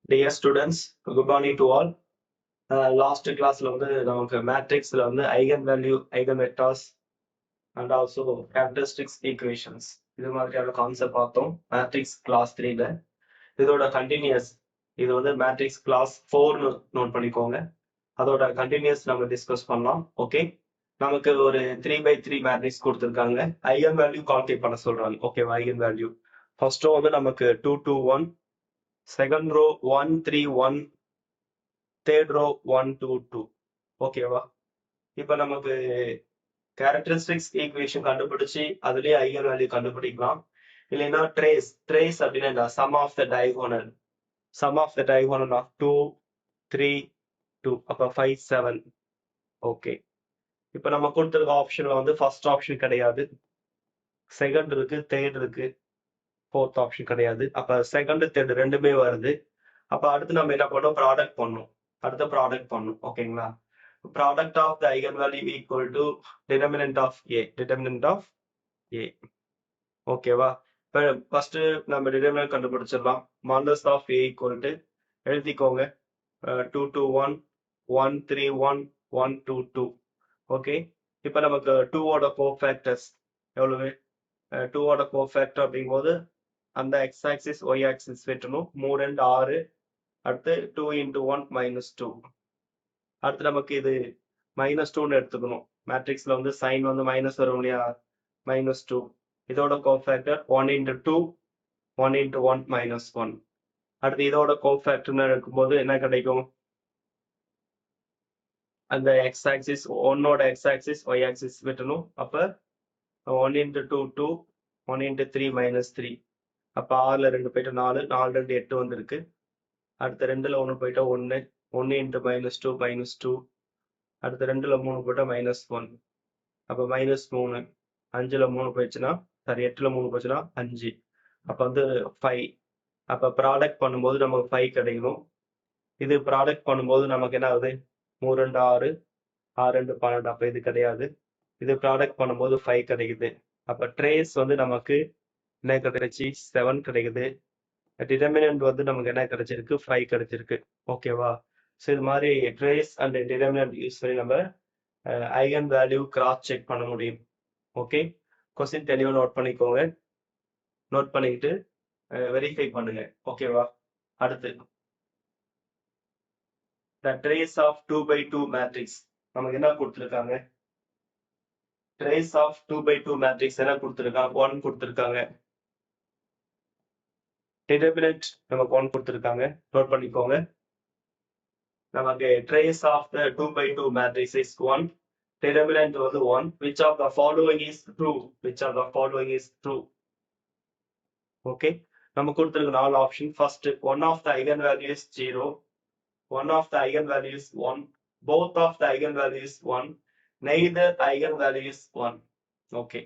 Dear students, good morning to all. Last classல வந்து நமக்கு மேட்ரிக்ஸ்ல வந்து eigen value, eigen vectors and also characteristics equations இது மாதிரியான கான்செப்ட் பார்த்தோம் மேட்ரிக்ஸ் கிளாஸ் 3ல. இதோட கண்டினியூஸ் இது வந்து மேட்ரிக்ஸ் கிளாஸ் 4னு நோட் பண்ணிக்கோங்க. அதோட கண்டினியூஸ் நம்ம டிஸ்கஸ் பண்ணலாம். ஓகே, நமக்கு ஒரு 3x3 மேட்ரிக்ஸ் கொடுத்துருக்காங்க. ஐகன் வேல்யூ கால்குலேட் பண்ண சொல்றாங்க. ஓகேவா? ஐகன் வேல்யூ ஃபர்ஸ்ட் ரோ வந்து நமக்கு 2 2 1, செகண்ட் ரோ 1 3 1, தேர்ட் ரோ 1 2 2. ஓகேவா? இப்போ நமக்கு கேரக்டரிஸ்டிக்ஸ் ஈக்குவேஷன் கண்டுபிடிச்சு அதுலயே ஐகன் வேல்யூ கண்டுபிடிக்கலாம். இல்லைன்னா ட்ரேஸ் அப்படின்னா sum of the diagonal of 2 3 2 அப்ப 5 7. ஓகே, இப்போ நம்ம கொடுத்துருக்க ஆப்ஷன்ல வந்து ஃபர்ஸ்ட் ஆப்ஷன் கிடையாது, செகண்ட் இருக்கு, தேர்ட் இருக்கு, ஃபோர்த் ஆப்ஷன் கிடையாது. அப்ப செகண்ட் தேர்ட் ரெண்டுமே வருது. அப்ப அடுத்து நம்ம என்ன பண்ணோம்? ப்ராடக்ட் பண்ணும். ஓகேங்களா? Product of the eigen value equal to determinant of A. ஓகேவா? இப்போ ஃபர்ஸ்ட் நம்ம டிட்டர்மினன்ட் கண்டுபிடிச்சிடலாம். Modulus of A equal to எழுதிக்கோங்க 2 2 1 1 3 1 1 2 2. ஓகே, இப்போ நமக்கு 2 ஓட கோஃபேக்டர்ஸ் எவ்வளவு? 2 ஓட கோஃபேக்டர் அப்படிங்கும்போது அந்த எக்ஸ் ஆக்சிஸ் ஒய் ஆக்சிஸ் வெட்டணும். 3 2 6, அடுத்து 2 into 1 -2. அடுத்து நமக்கு இது -2ன்னு எடுத்துக்கணும். மேட்ரிக்ஸ்ல வந்து சைன் வந்து மைனஸ் வரும் இல்லையா? -2. இதோட கோஃபேக்டர் 1 into 2 1 into 1 -1. அடுத்து இதோட கோஃபேக்டர்னு எடுக்கும்போது என்ன கிடைக்கும்? அந்த எக்ஸ் ஆக்சிஸ் ஒன்னோட எக்ஸ் ஆக்சிஸ் ஒய் ஆக்சிஸ் வெட்டணும். அப்ப 1 into 2 2, 1 into 3 -3. அப்ப 6ல 2 போயிட்டு 4, 4 2 8 வந்திருக்கு. அடுத்த 2ல 1 போயிட்டா 1, 1 into -2 -2. அடுத்த 2ல 3 போட்டா -1. அப்ப -3. 5ல 3 போயிடுச்சுன்னா, சாரி 8ல 3 போச்சுன்னா 5. அப்ப வந்து 5. அப்ப ப்ராடக்ட் பண்ணும்போது நமக்கு 5 கிடைக்கணும். இது ப்ராடக்ட் பண்ணும்போது நமக்கு என்ன ஆகுது? 3 2 6, 6 2 12. அப்ப இது கிடையாது. இது ப்ராடக்ட் பண்ணும்போது 5 கிடைக்குது. அப்ப ட்ரேஸ் வந்து நமக்கு என்ன கிடைச்சு? 7 கிடைக்குது. டிட்டர்மினன்ட் வந்து நமக்கு என்ன கிடைச்சிருக்கு? 5 கிடைச்சிருக்கு. ஓகேவா? ஸோ இது மாதிரி ட்ரேஸ் அண்ட் டிட்டர்மினன்ட் யூஸ் பண்ணி நம்ம ஐகன் வேல்யூ கிராஸ் செக் பண்ண முடியும். ஓகே, கொஸ்டின் தெளிவா நோட் பண்ணிக்கோங்க. நோட் பண்ணிக்கிட்டு வெரிஃபை பண்ணுங்க. ஓகேவா? அடுத்து the trace of 2 by 2 matrix நமக்கு என்ன கொடுத்துருக்காங்க? trace of 2 by 2 matrix என்ன கொடுத்துருக்காங்க? 1 கொடுத்துருக்காங்க. டிட்டர்மினன்ட் நமக்கு 1 கொடுத்துருக்காங்க. நோட் பண்ணிக்கோங்க. நமக்கு trace of the 2 by 2 matrix is 1. Determinant வந்து 1. Which of the following is true? Okay, நம்ம கொடுத்திருக்க 4 option. First, one of the eigenvalue is 0, one of the eigenvalue is 1, both of the eigenvalue is 1, neither eigenvalue is 1. Okay,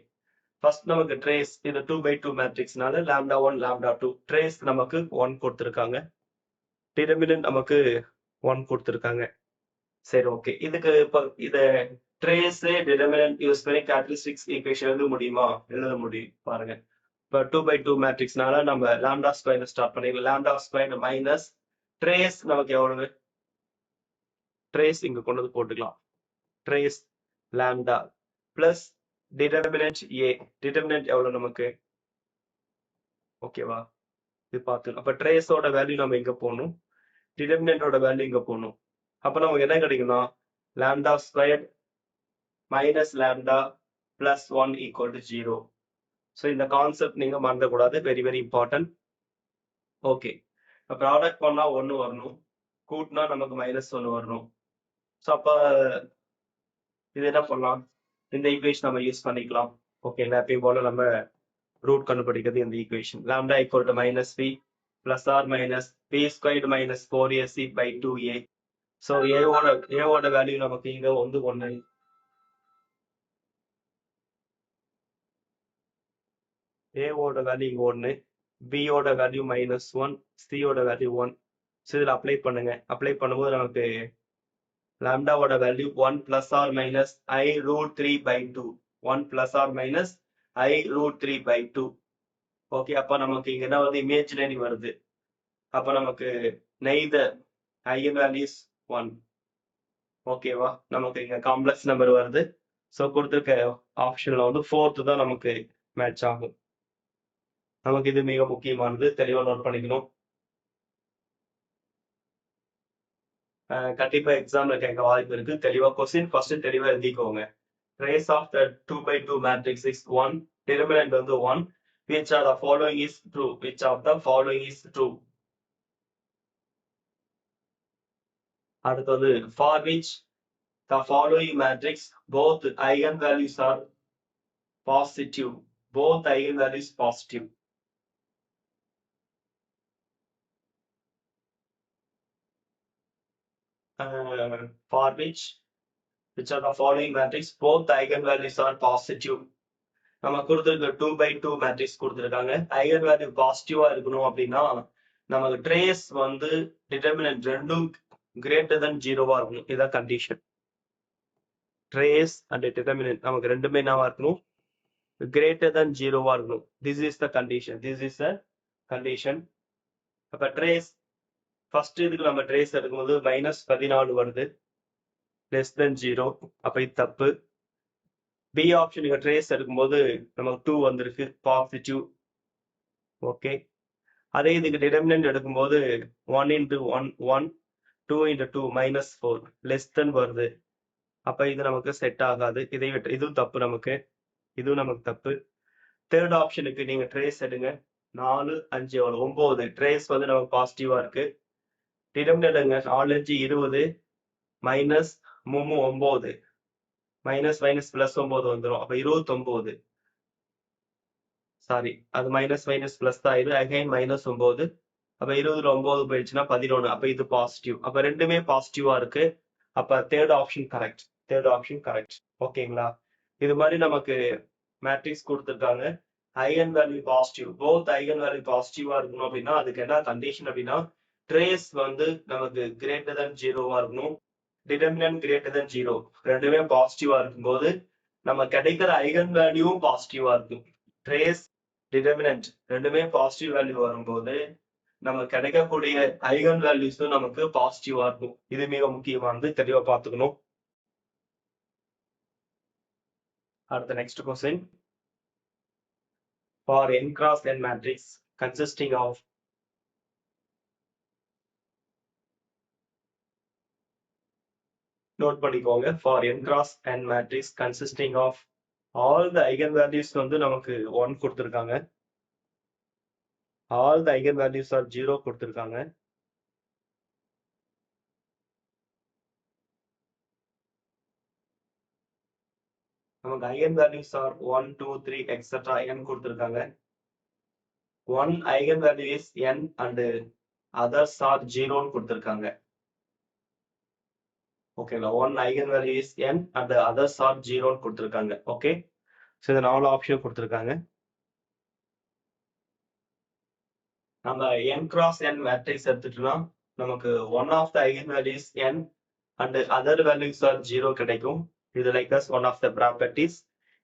first நமக்கு trace இது 2 by 2 மேட்ரிக்ஸ்னால lambda 1 lambda 2. Trace நமக்கு 1 கொடுத்திருக்காங்க. Determinant நமக்கு 1 கொடுத்திருக்காங்க. சரி, okay, இதுக்கு இப்போ இத ட்ரேஸ் டிட்டர்மினன்ட் யூஸ் பண்ணி கேரக்டரிஸ்டிக்ஸ் ஈக்குவேஷன் எழுத முடியுமா? எழுத முடியும். பாருங்க, இப்போ 2 by 2 மேட்ரிக்ஸ்னால நம்ம லாம்டா ஸ்கொயர் ஸ்டார்ட் பண்ணிக்கலாம். லாம்டா ஸ்கொயர் மைனஸ் ட்ரேஸ் நமக்கு எவ்வளவு? ட்ரேஸ் இங்க கொண்டு வந்து போட்டுக்கலாம். ட்ரேஸ் லாம்டா பிளஸ் டிட்டர்மினன்ட் ஏ. டிட்டர்மினன்ட் எவ்வளவு நமக்கு? ஓகேவா? இது பார்த்து அப்ப ட்ரேஸோட வேல்யூ நம்ம இங்க போடணும், டிட்டர்மினன்டோட வேல்யூ இங்க போடணும். அப்ப நமக்கு என்ன கிடைக்கும்னா lambda square minus lambda plus 1 equal to 0. So இந்த கான்செப்ட் நீங்க மறந்துடக்கூடாது, very very important. Okay, product பண்ணா 1 வரணும், கூட்டினா நமக்கு -1 வரணும். ஸோ அப்ப இது என்ன பண்ணலாம்? இந்த ஈக்குவேஷன் நம்ம யூஸ் பண்ணிக்கலாம். ஓகே, எப்பயும் போல நம்ம ரூட் கண்டுபிடிக்கிறது இந்த equation. Lambda equal to -b plus or minus b squared minus 4ac by 2a. So ஏவோட வேல்யூ நமக்கு இங்க வந்து 1. ஏவோட வேல்யூ இங்க 1, பியோட வேல்யூ -1, சியோட வேல்யூ 1. ஸோ இதில் அப்ளை பண்ணுங்க. அப்ளை பண்ணும்போது நமக்கு லாம்டாவோட value 1 plus or minus I root 3 by 2. 1 plus or minus I root 3 by 2. Okay, அப்ப நமக்கு இங்க என்ன வருது? இமேஜினரி வருது. அப்ப நமக்கு neither eigenvalue is 1. ஓகேவா? நமக்கு இங்க காம்ப்ளெக்ஸ் நம்பர் வருது. ஸோ கொடுத்துருக்க ஆப்ஷன்ல வந்து 4th தான் நமக்கு மேட்ச் ஆகும். நமக்கு இது மிக முக்கியமானது, தெளிவா நோட் பண்ணிக்கணும். கண்டிப்பா எக்ஸாம்ல கேட்க வாய்ப்பு இருக்கு. தெளிவா கொஸ்டின் ஃபர்ஸ்ட் தெளிவா எழுதிக்கோங்க. Trace of the 2x2 matrix is 1. Determinant வந்து 1. Which are the following is true? Which of the following is true? அடுத்தது for which the following matrix both eigenvalues are positive. Both eigenvalues positive. For which are the following matrix both eigenvalues are positive. நம்ம கொடுத்துருக்க 2x2 matrix கொடுத்துருக்காங்க. Eigen value பாசிட்டிவா இருக்கணும் அப்படின்னா நமக்கு trace வந்து determinant ரெண்டும் கிரேட்டர் தென் 0வா இருக்கணும். இதான் கண்டிஷன். ட்ரேஸ் அண்ட் டிட்டர்மினன்ட் நமக்கு ரெண்டுமே என்னவா இருக்கணும்? கிரேட்டர் தென் 0வா இருக்கணும். This is the condition. This is the condition. அப்ப ட்ரேஸ் ஃபர்ஸ்ட் இதுக்கு நம்ம ட்ரேஸ் எடுக்கும்போது -14 வருது, லெஸ் தென் 0. அப்ப இது தப்பு. பி ஆப்ஷன் நீங்க ட்ரேஸ் எடுக்கும்போது நமக்கு 2 வந்திருக்கு, பாசிட்டிவ். ஓகே. அதே இதுக்கு டிட்டர்மினன்ட் எடுக்கும்போது 1 into 1 1, 2 into 2 -4, லெஸ் தென் வருது. அப்ப இது நமக்கு செட் ஆகாது. இதை விட்டு இதுவும் தப்பு நமக்கு, இதுவும் நமக்கு தப்பு. தேர்ட் ஆப்ஷனுக்கு நீங்க ட்ரேஸ் எடுங்க. 4 5 எவ்வளவு? 9. ட்ரேஸ் வந்து நமக்கு பாசிட்டிவா இருக்கு. டிட்டர்மினன்ட் எடுங்க. 4 5 20 மைனஸ் 3 9, மைனஸ் மைனஸ் பிளஸ் 9 வந்துடும். அப்ப 29. சாரி, அது மைனஸ் மைனஸ் பிளஸ் தான். இது அகைன் -9. அப்ப 20ல 9 போயிடுச்சுன்னா 11. அப்ப இது பாசிட்டிவ். அப்ப ரெண்டுமே பாசிட்டிவா இருக்கு. அப்ப third option correct. Third option correct. ஓகேங்களா? இது மாதிரி நமக்கு மேட்ரிக்ஸ் கொடுத்துருக்காங்க. Eigen value positive, both eigen value பாசிட்டிவா இருக்கணும் அப்படின்னா அதுக்கு என்ன கண்டிஷன் அப்படின்னா ட்ரேஸ் வந்து நமக்கு கிரேட்டர் தென் 0வா இருக்கணும். டிட்டர்மினன்ட் கிரேட்டர் தென் 0 ரெண்டுமே பாசிட்டிவா இருக்கும்போது நம்ம கிடைக்கிற ஐகன் வேல்யூவும் பாசிட்டிவா இருக்கும். ட்ரேஸ் டிட்டர்மினன்ட் ரெண்டுமே பாசிட்டிவ் வேல்யூ வரும்போது நம்ம கிடைக்கக்கூடிய ஐகன் வேல்யூஸும் நமக்கு பாசிட்டிவா இருக்கும். இது மிக முக்கியமானது, தெளிவா பார்த்துக்கணும். அடுத்த next question. For n cross n matrix consisting of note பண்ணிக்கோங்க. For n cross n matrix consisting of all the eigenvalues வந்து நமக்கு 1 கொடுத்திருக்காங்க. All the eigenvalues are 0 கொடுத்திருக்காங்க. நமக்கு eigenvalues are 1 2 3 etc. n கொடுத்திருக்காங்க. One eigenvalue is n and others are 0 கொடுத்திருக்காங்க. ஓகேங்களா? One eigen value is n and others are 0 கொடுத்திருக்காங்க. Okay. So இந்த 4 ஆப்ஷன் கொடுத்திருக்காங்க. நம்ம n cross n மேட்ரிக்ஸ் எடுத்துட்டோம்னா நமக்கு one of the eigen values n and other values are 0 கிடைக்கும். இது like as one of the properties.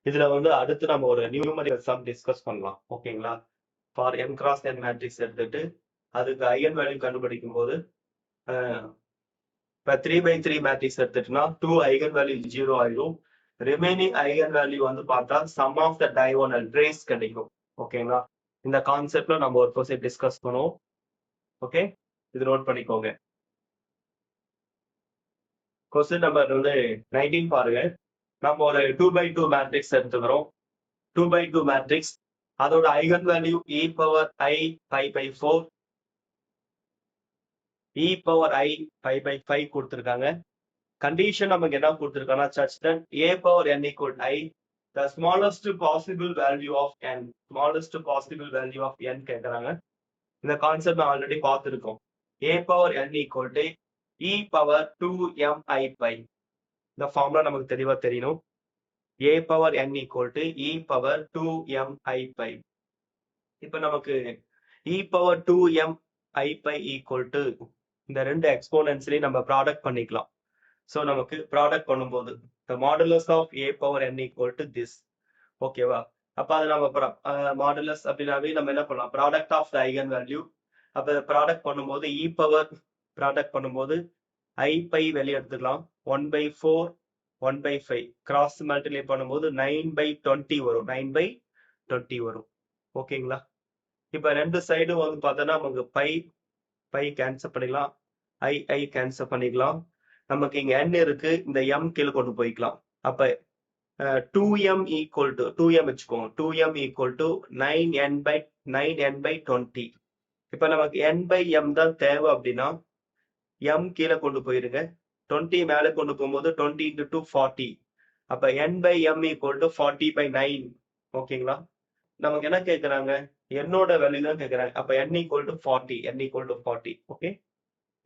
இதுல வந்து அடுத்து நம்ம ஒரு நியூமரிக்கல் சம் டிஸ்கஸ் பண்ணலாம். ஓகேங்களா? For n cross n matrix எடுத்துட்டு அதுக்கு ஐகன் வேல்யூ கண்டுபிடிக்கும் போது இப்போ 3x3 மேட்ரிக்ஸ் எடுத்துட்டுனா 2 ஐகன் வேல்யூ 0 ஆயிடும். ரிமைனிங் ஐகன் வேல்யூ வந்து பார்த்தா sum of the diagonal trace கிடைக்கும். ஓகேங்களா? இந்த கான்செப்ட்ல நம்ம ஒரு கொஸ்டின் டிஸ்கஸ் பண்ணுவோம். ஓகே, இது நோட் பண்ணிக்கோங்க. கொஸ்டின் நம்பர் வந்து 19 பாருங்க. நம்ம ஒரு 2x2 மேட்ரிக்ஸ் எடுத்துக்கிறோம். 2x2 மேட்ரிக்ஸ் அதோட eigen value e power i 5/4, e power i 5/5 கொடுத்திருக்காங்க. கண்டிஷன் நமக்கு என்ன கொடுத்திருக்காங்கன்னா such that a power n equal to i, the smallest possible value of n, smallest possible value of n கேக்குறாங்க. இந்த concept நான் already பார்த்திருக்கோம். a power n equal to e power 2mi pi. இந்த formula நமக்கு தெளிவா தெரியணும். a power n equal to e power 2mi pi. இப்போ நமக்கு e power 2mi pi equal to இந்த ரெண்டு எக்ஸ்போனன்ட்ஸ்லயும் நம்ம ப்ராடக்ட் பண்ணிக்கலாம். ஸோ நமக்கு ப்ராடக்ட் பண்ணும்போது the modulus of a power n equal to this. ஓகேவா? அப்ப அது நம்ம மாடுலஸ் அப்படின்னாவே நம்ம என்ன பண்ணலாம்? Product of the eigen value அப்ப ப்ராடக்ட் பண்ணும்போது இ பவர் ப்ராடக்ட் பண்ணும்போது ஐ பை வெளியே எடுத்துக்கலாம். 1/4 1/5 கிராஸ் மல்டிப்ளை பண்ணும்போது 9/20 வரும். 9/20 வரும். ஓகேங்களா? இப்ப ரெண்டு சைடும் வந்து பார்த்தோன்னா நமக்கு பை கேன்சல் பண்ணிக்கலாம். ஐ கேன்சல் பண்ணிக்கலாம். நமக்கு இங்க n இருக்கு. இந்த m கீழே கொண்டு போய்க்கலாம். அப்ப 2m ஈக்குவல் டு 2m வச்சுக்கோங்க. 2m equal to 9n/20. இப்ப நமக்கு n/m தான் தேவை அப்படின்னா m கீழே கொண்டு போயிருங்க. 20 மேலே கொண்டு போகும்போது 20 × 2 40. அப்ப n/m ஈக்குவல் டு 40/9. ஓகேங்களா? நமக்கு என்ன கேட்கறாங்க? என்னோட வேல்யூ தான் கேட்கறாங்க. அப்ப n equal to 40. n equal to 40. Okay,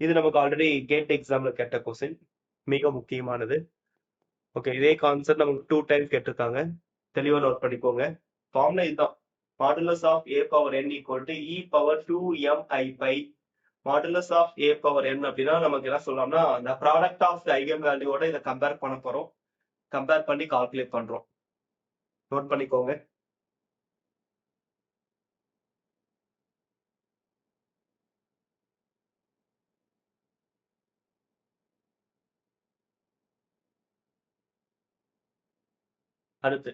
இது நமக்கு ஆல்ரெடி கேட் எக்ஸாம்ல கேட்ட கொஸ்டின், மிக முக்கியமானது. ஓகே, இதே கான்செப்ட் நமக்கு 2 டைம் கேட்டிருக்காங்க. தெளிவா நோட் பண்ணிக்கோங்க. ஃபார்முலா இதுதான். Modulus of a power n equal to e power 2mi by modulus of a power n அப்படின்னா நமக்கு என்ன சொல்லலாம்னா இந்த ப்ராடக்ட் ஆஃப் ஐகன் வேல்யூவோட இதை கம்பேர் பண்ண போறோம். கம்பேர் பண்ணி கால்குலேட் பண்றோம். நோட் பண்ணிக்கோங்க. அடுத்து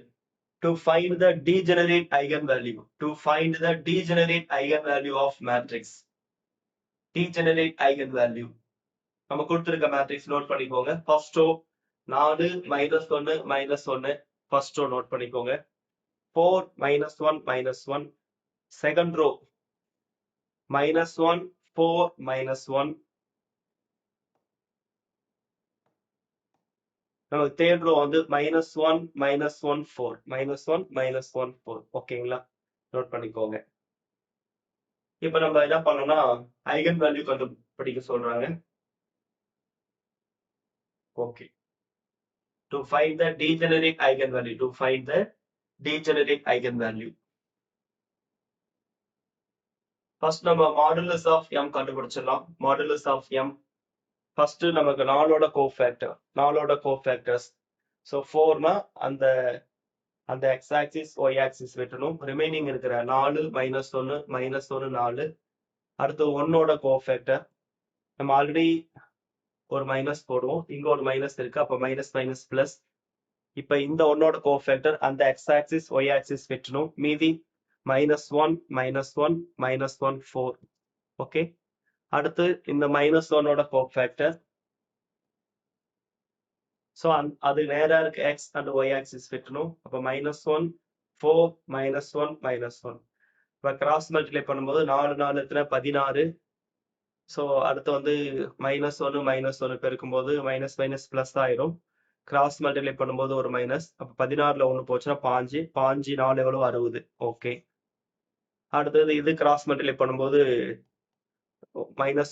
to find the degenerate eigenvalue. To find the degenerate eigenvalue of matrix. Degenerate eigenvalue. நம்ம கொடுத்திருக்க மேட்ரிக்ஸ் நோட் பண்ணிக்கோங்க. First row 4 -1 -1. First row note பண்ணிக்கோங்க. 4 -1 -1. Second row -1 4 -1. நமக்கு தேர்ட் ரோ வந்து -1 -1 4 -1 -1 4. ஓகேங்களா? நோட் பண்ணிக்கோங்க. இப்ப நம்ம என்ன பண்ணோம்னா ஐகன் வேல்யூ கண்டுபிடிக்க சொல்றாங்க. Okay, to find the degenerate eigenvalue. To find the degenerate eigenvalue. First நம்ம மாடுலஸ் ஆஃப் m கண்டுபிடிச்சிடலாம். மாடுலஸ் ஆஃப் m ஃபர்ஸ்ட் நமக்கு 4ஓட கோஃபேக்டர், 4ஓட கோஃபேக்டர்ஸ். ஸோ 4னா அந்த அந்த எக்ஸ் ஆக்சிஸ் ஒய் ஆக்சிஸ் வெட்டணும். ரிமைனிங் இருக்கிற 4 -1 -1 4. அடுத்து 1ஓட கோஃபேக்டர் நம்ம ஆல்ரெடி ஒரு மைனஸ் போடுவோம். இங்க ஒரு மைனஸ் இருக்கு. அப்ப மைனஸ் மைனஸ் பிளஸ். இப்ப இந்த 1ஓட கோஃபேக்டர் அந்த எக்ஸ் ஆக்சிஸ் ஒய் ஆக்சிஸ் வெட்டணும். மீதி -1 -1 -1 4. ஓகே, அடுத்து இந்த -1ஓட கோஃபேக்டர். ஸோ அது நேரா இருக்கு எக்ஸ் அண்ட் ஒய் ஆக்சிஸ் வெட்டணும். அப்ப -1 4 -1 -1. இப்ப கிராஸ் மல்டிப்ளை பண்ணும்போது 4 4 16. ஸோ அடுத்து வந்து -1 -1 பெருக்கும்போது மைனஸ் மைனஸ் பிளஸ் ஆயிரும். கிராஸ் மல்டிப்ளை பண்ணும்போது ஒரு மைனஸ். அப்ப 16ல 1 போச்சுன்னா 5 5 4 எவ்வளவு 60. ஓகே, அடுத்தது இது கிராஸ் மல்டிப்ளை பண்ணும்போது -1 ×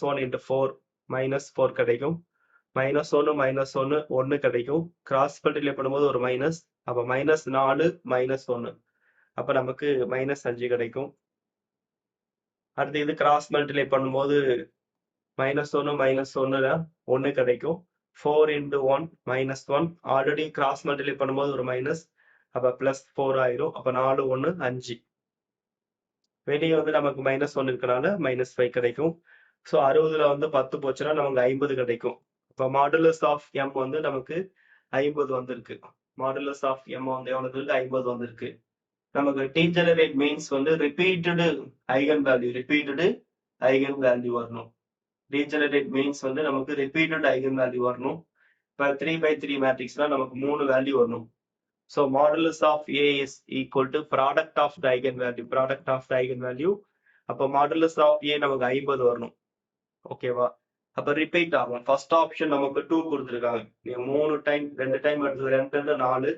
4 -4 கிடைக்கும். -1 -1 1 கிடைக்கும். கிராஸ் மல்டிப்ளை பண்ணும்போது ஒரு மைனஸ். அப்ப -4 -1. அப்ப நமக்கு -5 கிடைக்கும். அடுத்து இது கிராஸ் மல்டிப்ளை பண்ணும்போது -1 -1 1 கிடைக்கும். 4 × 1 -1. ஆல்ரெடி கிராஸ் மல்டிப்ளை பண்ணும்போது ஒரு மைனஸ். அப்ப +4 ஆயிரும். அப்ப 4 1 5. வெளியே வந்து நமக்கு -1 இருக்கனால -5 கிடைக்கும். ஸோ 60ல வந்து 10 போச்சுன்னா நமக்கு 50 கிடைக்கும். இப்போ மாடுலஸ் ஆஃப் m வந்து நமக்கு 50 வந்திருக்கு. மாடுலஸ் ஆஃப் m வந்து எவ்வளவு இருக்கு? 50 வந்திருக்கு. நமக்கு டீஜெனரேட் மீன்ஸ் வந்து ரிப்பீட்டடு ஐகன் வேல்யூ வரணும். டீஜெனரேட் மீன்ஸ் வந்து நமக்கு ரிப்பீட்டட் ஐகன் வேல்யூ வரணும். இப்போ 3/3 மேட்ரிக்ஸ்னா நமக்கு 3 வேல்யூ வரணும். So modulus of A is equal to product of the eigenvalue. அப்போ மாடுலஸ் ஆஃப் A நமக்கு 50 வரணும். ஓகேவா? அப்ப ரிப்பீட் ஆகும். ஃபர்ஸ்ட் ஆப்ஷன் நமக்கு 2 கொடுத்துருக்காங்க. நீங்க 3 டைம் 2 டைம் எடுத்தது 2 4.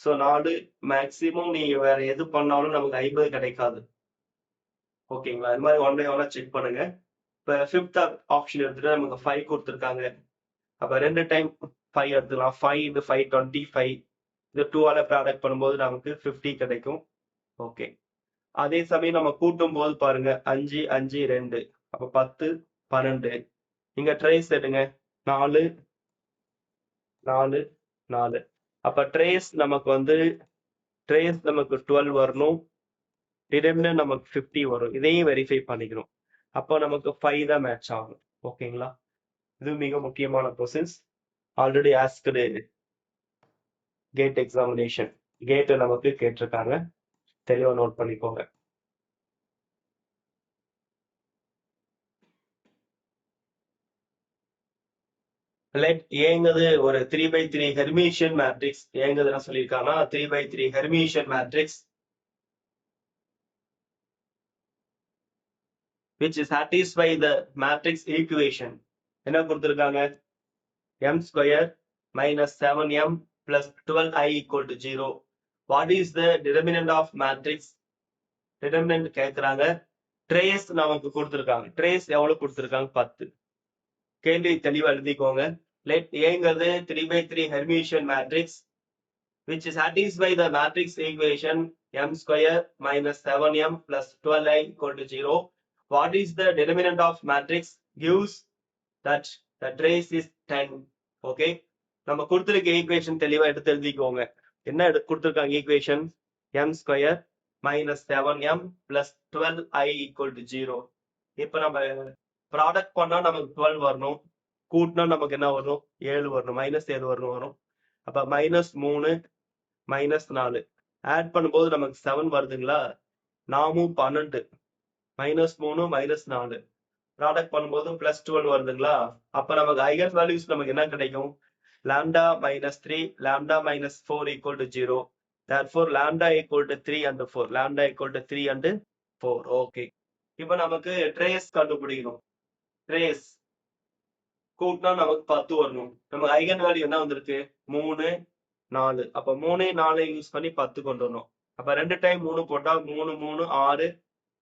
ஸோ 4 மேக்சிமம் நீங்க வேற எது பண்ணாலும் நமக்கு 50 கிடைக்காது. ஓகேங்களா? இது மாதிரி 1 by 1 செக் பண்ணுங்க. இப்ப 5th ஆப்ஷன் எடுத்துட்டு நமக்கு 5 கொடுத்துருக்காங்க. அப்ப 2 டைம் 5 எடுத்துக்கலாம். 5 × 5 25. இது 2ஆல ப்ராடக்ட் பண்ணும்போது நமக்கு 50 கிடைக்கும். ஓகே, அதே சமயம் நம்ம கூட்டும் போது பாருங்க 5 5 2. அப்ப 10 12. இங்க ட்ரேஸ் எடுங்க 4 4 4. அப்ப ட்ரேஸ் நமக்கு 12 வரணும். டிடெர்மினன்ட் நமக்கு 50 வரும். இதையும் வெரிஃபை பண்ணிக்கணும். அப்போ நமக்கு 5 தான் மேட்ச் ஆகும். ஓகேங்களா? இது மிக முக்கியமான questions. Already asked GATE examination GATE நமக்கு கேட்டிருக்காங்க. தெளிவா நோட் பண்ணிக்கோங்க. லெட் ஏங்கிறது ஒரு 3x3 ஹெர்மிஷியன் மேட்ரிக்ஸ். ஏங்கிறது என்ன சொல்லியிருக்காங்கன்னா 3x3 Hermitian matrix which satisfy the matrix equation. என்ன கொடுத்திருக்காங்க? m square minus 7m plus 12i equal to 0. What is the determinant of matrix? Determinant கேட்கிறாங்க. ட்ரேஸ் நமக்கு கொடுத்திருக்காங்க. ட்ரேஸ் எவ்வளவு கொடுத்திருக்காங்க? 10. கேள்வி தெளிவா எழுதிக்கோங்க. லெட் ஏங்கிறது 3x3 Hermitian matrix which satisfy the matrix equation m square minus 7m plus 12i equal to 0. What is the determinant of matrix? Gives that the trace is 10. Okay, நம்ம கொடுத்திருக்க ஈக்குவேஷன் தெளிவா எடுத்து எழுதிக்கோங்க. என்ன கொடுத்திருக்காங்க equation? m square minus 7m plus 12i equal to 0. இப்போ நம்ம product பண்ணா நமக்கு 12 வரணும், கூட்டினா நமக்கு என்ன வரும்? 7 வரணும், -7 வரும். அப்ப -3 -4 ஆட் பண்ணும்போது நமக்கு 7 வருதுங்களா? நாமும் 12 -3 -4 ப்ராடக்ட் பண்ணும்போது +12 வருதுங்களா? அப்ப நமக்கு ஐகன் வேல்யூஸ் நமக்கு என்ன கிடைக்கும்? lambda -3 lambda -4 equal to 0. Therefore lambda equal to 3 and 4. Lambda equal to 3 and 4. Okay, இப்போ நமக்கு ட்ரேஸ் கண்டுபிடிக்கணும். ட்ரேஸ் கூட்டினா நமக்கு 10 வரணும். நமக்கு ஐகன் வேல்யூ என்ன வந்திருக்கு? 3 4. அப்ப 3 4 யூஸ் பண்ணி 10 கொண்டு வரணும். அப்ப 2 டைம் 3 போட்டா 3 3 6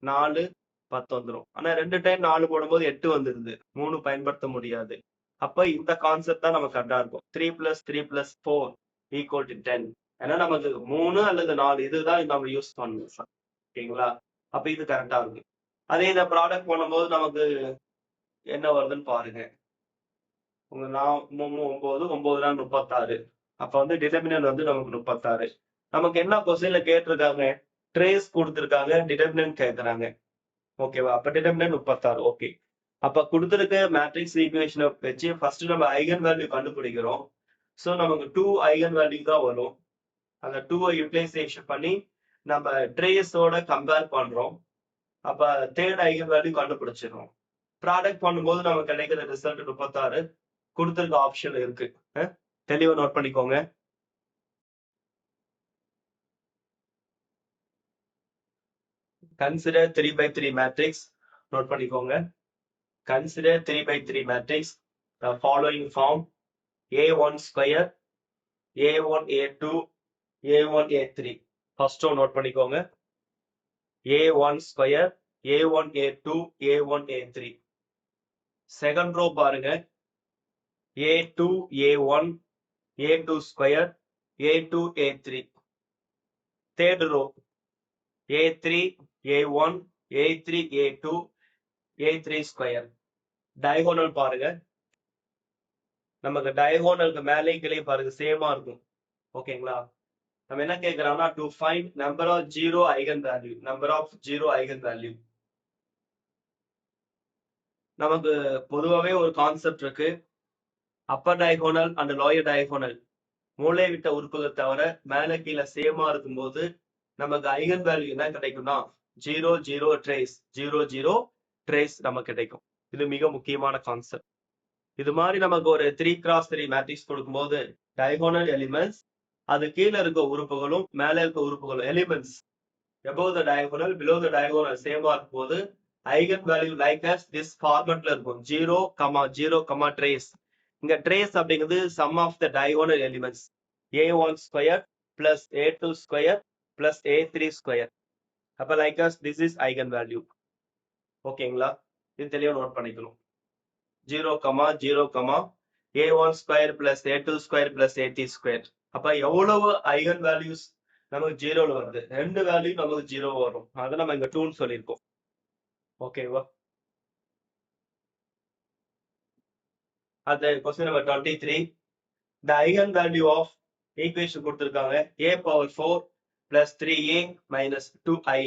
4 10 வந்துடும். ஆனா 2 டைம் 4 போடும்போது 8 வந்துருது. 3 பயன்படுத்த முடியாது. அப்ப இந்த கான்செப்ட் தான் நமக்கு கரெக்டா இருக்கும். 3 + 3 + 4 = 10. ஏன்னா நமக்கு 3 அல்லது 4 இதுதான் நம்ம யூஸ் பண்ணணும். ஓகேங்களா? அப்ப இது கரெக்டா இருக்கு. அதே இதை ப்ராடக்ட் பண்ணும்போது நமக்கு என்ன வருதுன்னு பாருங்க. உங்க 9 9 36. அப்ப வந்து டிட்டர்மினன்ட் வந்து நமக்கு 36. நமக்கு என்ன கொஸ்டின்ல கேட்டிருக்காங்க? ட்ரேஸ் கொடுத்திருக்காங்க, டிட்டர்மினன்ட் கேட்கறாங்க. ஓகேவா? அப்ப டிட்டர்மினன்ட் 36. ஓகே, அப்ப கொடுத்திருக்க மேட்ரிக்ஸ் ஈக்குவேஷனை வச்சு ஃபர்ஸ்ட் நம்ம ஐகன் வேல்யூ கண்டுபிடிக்கிறோம். சோ நமக்கு 2 ஐகன் வேல்யூ தான் வரும். அந்த 2 யூட்டிலைசேஷன் பண்ணி நம்ம ட்ரேஸோட கம்பேர் பண்றோம். அப்ப தேர்ட் ஐகன் வேல்யூ கண்டுபிடிச்சிடும். ப்ராடக்ட் பண்ணும்போது நமக்கு கிடைக்கிற ரிசல்ட் 36 கொடுத்திருக்க ஆப்ஷன் இருக்கு. தெளிவா நோட் பண்ணிக்கோங்க. Consider 3x3 matrix. நோட் பண்ணிக்கோங்க. Consider 3x3 matrix. The following form: A1 square, A1 A2, A1 A3. First row note பண்ணிக்கோங்க. A1 square, A1 A2, A1 A3. Second row பாருங்க. A2 A1, A2 square, A2 A3. Third row A3 A1, A3 A2, A3 square. Diagonal பாருங்க. நமக்கு டயகோனலுக்கு மேலே கீழே பாருங்க சேமா இருக்கும். ஓகேங்களா? நம்ம என்ன கேக்குறோம்னா to find number of zero eigen value. Number of zero eigen value. நமக்கு பொதுவாகவே ஒரு கான்செப்ட் இருக்கு. Upper diagonal and lower diagonal மூளை விட்ட உறுப்புகள் தவிர மேலே கீழே சேமா இருக்கும்போது நமக்கு ஐகன் வேல்யூ என்ன கிடைக்கும்னா 0 0 ட்ரேஸ் 0 0 ட்ரேஸ் நமக்கு கிடைக்கும். இது மிக முக்கியமான கான்செப்ட். இது மாதிரி நமக்கு ஒரு 3x3 மேட்ரிக்ஸ் கொடுக்கும்போது டயகோனல் எலிமெண்ட்ஸ், அது கீழே இருக்க உறுப்புகளும் மேலே இருக்க உறுப்புகளும் elements above the diagonal below the diagonal சேமா இருக்கும் போது eigen value like as this ஃபார்மட்ல இருக்கும். 0 0 ட்ரேஸ். இங்க ட்ரேஸ் அப்படிங்கிறது sum of the diagonal elements A1 square plus A2 square plus A3 square. அப்ப like as this is eigen value. ஓகேங்களா? இது தெளிவா நோட் பண்ணிக்கணும். 0 0 A1 square plus A2 square plus A3 square. அப்ப எவ்வளவு ஐகன் வேல்யூஸ் நமக்கு 0ல வருது? 2 வேல்யூ நமக்கு 0 வரும். அதை நம்ம இங்க 2ன்னு சொல்லியிருக்கோம். ஓகேவா? அது question number 23. The eigen value of equation கொடுத்திருக்காங்க a power 4 plus 3a minus 2i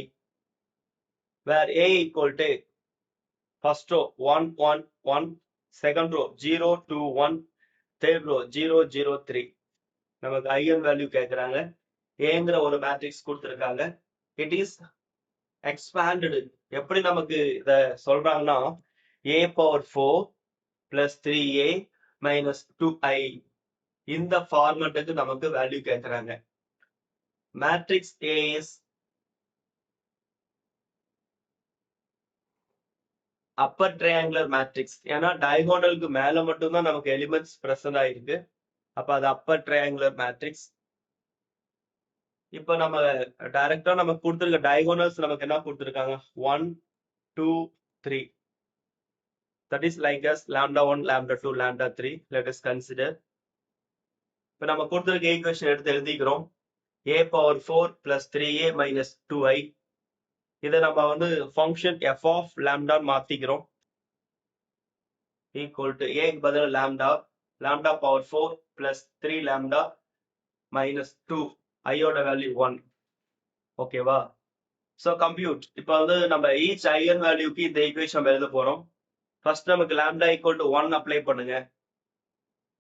where a equal to first row 1 1 1, second row 0 2 1, third row 0 0 3. நமக்கு ஐகன் வேல்யூ கேட்கறாங்க. ஏங்கிற ஒரு மேட்ரிக்ஸ் கொடுத்துருக்காங்க. It is expanded. எப்படி நமக்கு இத சொல்றாங்கன்னா a power 4 plus 3a minus 2i இந்த ஃபார்மட்டுக்கு நமக்கு வேல்யூ கேட்கறாங்க. Matrix A is Appar triangular matrix. ஏன்னா டயகோனலுக்கு மேல மட்டும்தான் நமக்கு எலிமெண்ட்ஸ் பிரசன்ட் ஆயிருக்கு. அப்ப அது அப்பர் ட்ரையாங்குலர் மேட்ரிக்ஸ். இப்ப நம்ம டைரக்டா நமக்கு கொடுத்திருக்க டயகோனல்ஸ் நமக்கு என்ன கொடுத்திருக்காங்க 1 2 3. that is like as lambda 1 lambda 2 lambda 3. let us consider. இப்ப நம்ம கொடுத்திருக்க ஈக்குவேஷன் எடுத்து எழுதிக்கிறோம். a power 4 plus 3a minus 2i. இதை நம்ம வந்து function f of lambda மாத்திக்கிறோம். equal to a க்கு பதிலா lambda power 4 plus 3 lambda minus 2 i ஓட வேல்யூ 1. ஓகேவா? So compute. இப்போ வந்து நம்ம ஈச் ஐகன் வேல்யூக்கு இந்த ஈக்குவேஷன் நம்ம எழுத போறோம். ஃபர்ஸ்ட் நமக்கு lambda equal to 1 அப்ளை பண்ணுங்க.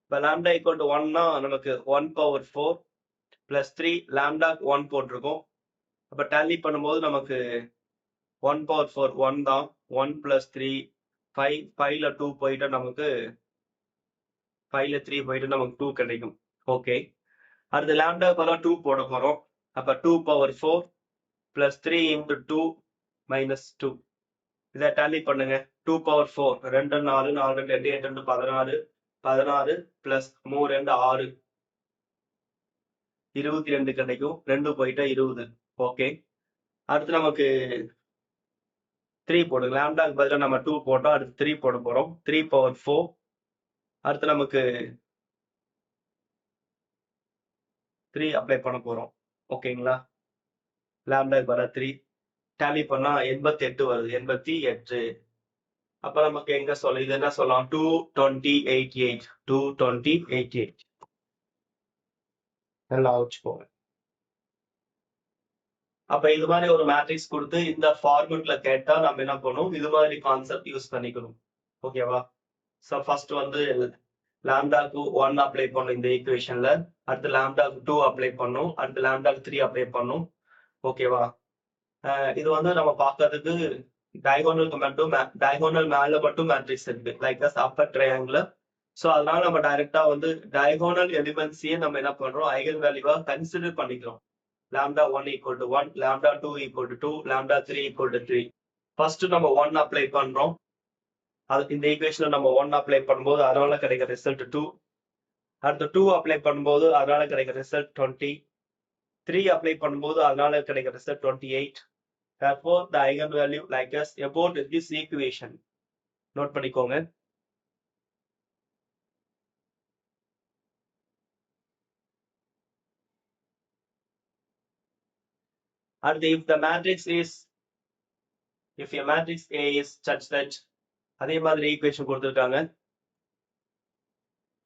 இப்போ lambda equal to 1னா நமக்கு 1 power 4 plus 3 lambda 1 போட்டிருக்கோம். அப்போ டேலி பண்ணும்போது நமக்கு 1 power 4 1 தான். 1 plus 3 5, 5ல 2 போயிட்டா நமக்கு 5ல 3 போயிட்டு நமக்கு 2 கிடைக்கும். ஓகே, அடுத்து lambda பதிலா 2 போட போறோம். அப்ப 2 power 4 plus 3 into 2 minus 2. இதை டேலி பண்ணுங்க. 2 power 4 2 4 4 2 8 2 16 16 plus 3 2 6 22 கிடைக்கும். 2 போயிட்டா 20. ஓகே, அடுத்து நமக்கு 3 போடுங்க. லாம்டாக்கு பதிலாக நம்ம 2 போட்டோம். அடுத்து 3 போட போறோம். 3 power 4. அடுத்து நமக்கு 3 அப்ளை பண்ண போறோம். ஓகேங்களா? லாம்டாக்கு பதிலாக 3 டேலி பண்ணா 88 வருது. 88. அப்ப நமக்கு எங்க சொல்ல இது என்ன சொல்லலாம் 22088. 22088 நல்லா வச்சுக்கோங்க. அப்ப இது மாதிரி ஒரு மேட்ரிக்ஸ் கொடுத்து இந்த ஃபார்மெட்ல கேட்டா நம்ம என்ன பண்ணணும், இது மாதிரி கான்செப்ட் யூஸ் பண்ணிக்கணும். ஓகேவா? ஸோ ஃபர்ஸ்ட் வந்து லாம்டாக்கு 1 அப்ளை பண்ணும் இந்த ஈக்குவேஷன்ல. அடுத்து லாம்டாக்கு 2 அப்ளை பண்ணும். அடுத்து லாம்டாக்கு 3 அப்ளை பண்ணும். ஓகேவா? இது வந்து நம்ம பார்க்கறதுக்கு டயகோனலுக்கு மட்டும் டயகோனல் மேல மட்டும் மேட்ரிக்ஸ் இருக்கு like as upper triangular. So அதனால நம்ம டைரக்டா வந்து டயகோனல் எலிமெண்ட்ஸையே நம்ம என்ன பண்றோம் ஐகன் வேல்யூவா கன்சிடர் பண்ணிக்கிறோம். lambda 1 equal to 1, lambda 2 equal to 2, lambda 3 equal to 3. First நம்ம 1 அப்ளை பண்றோம். அது இந்த ஈக்குவேஷன்ல நம்ம 1 அப்ளை பண்ணும்போது அதனால கிடைக்கிற ரிசல்ட் 2. அடுத்து 2 அப்ளை பண்ணும்போது அதனால கிடைக்கிற ரிசல்ட் 20. 3 அப்ளை பண்ணும்போது அதனால கிடைக்கிற result 28. therefore the eigenvalue like as about this equation. Note பண்ணிக்கோங்க. அடுத்து if the matrix is if a matrix A is such that அதே மாதிரி ஈக்குவேஷன் கொடுத்திருக்காங்க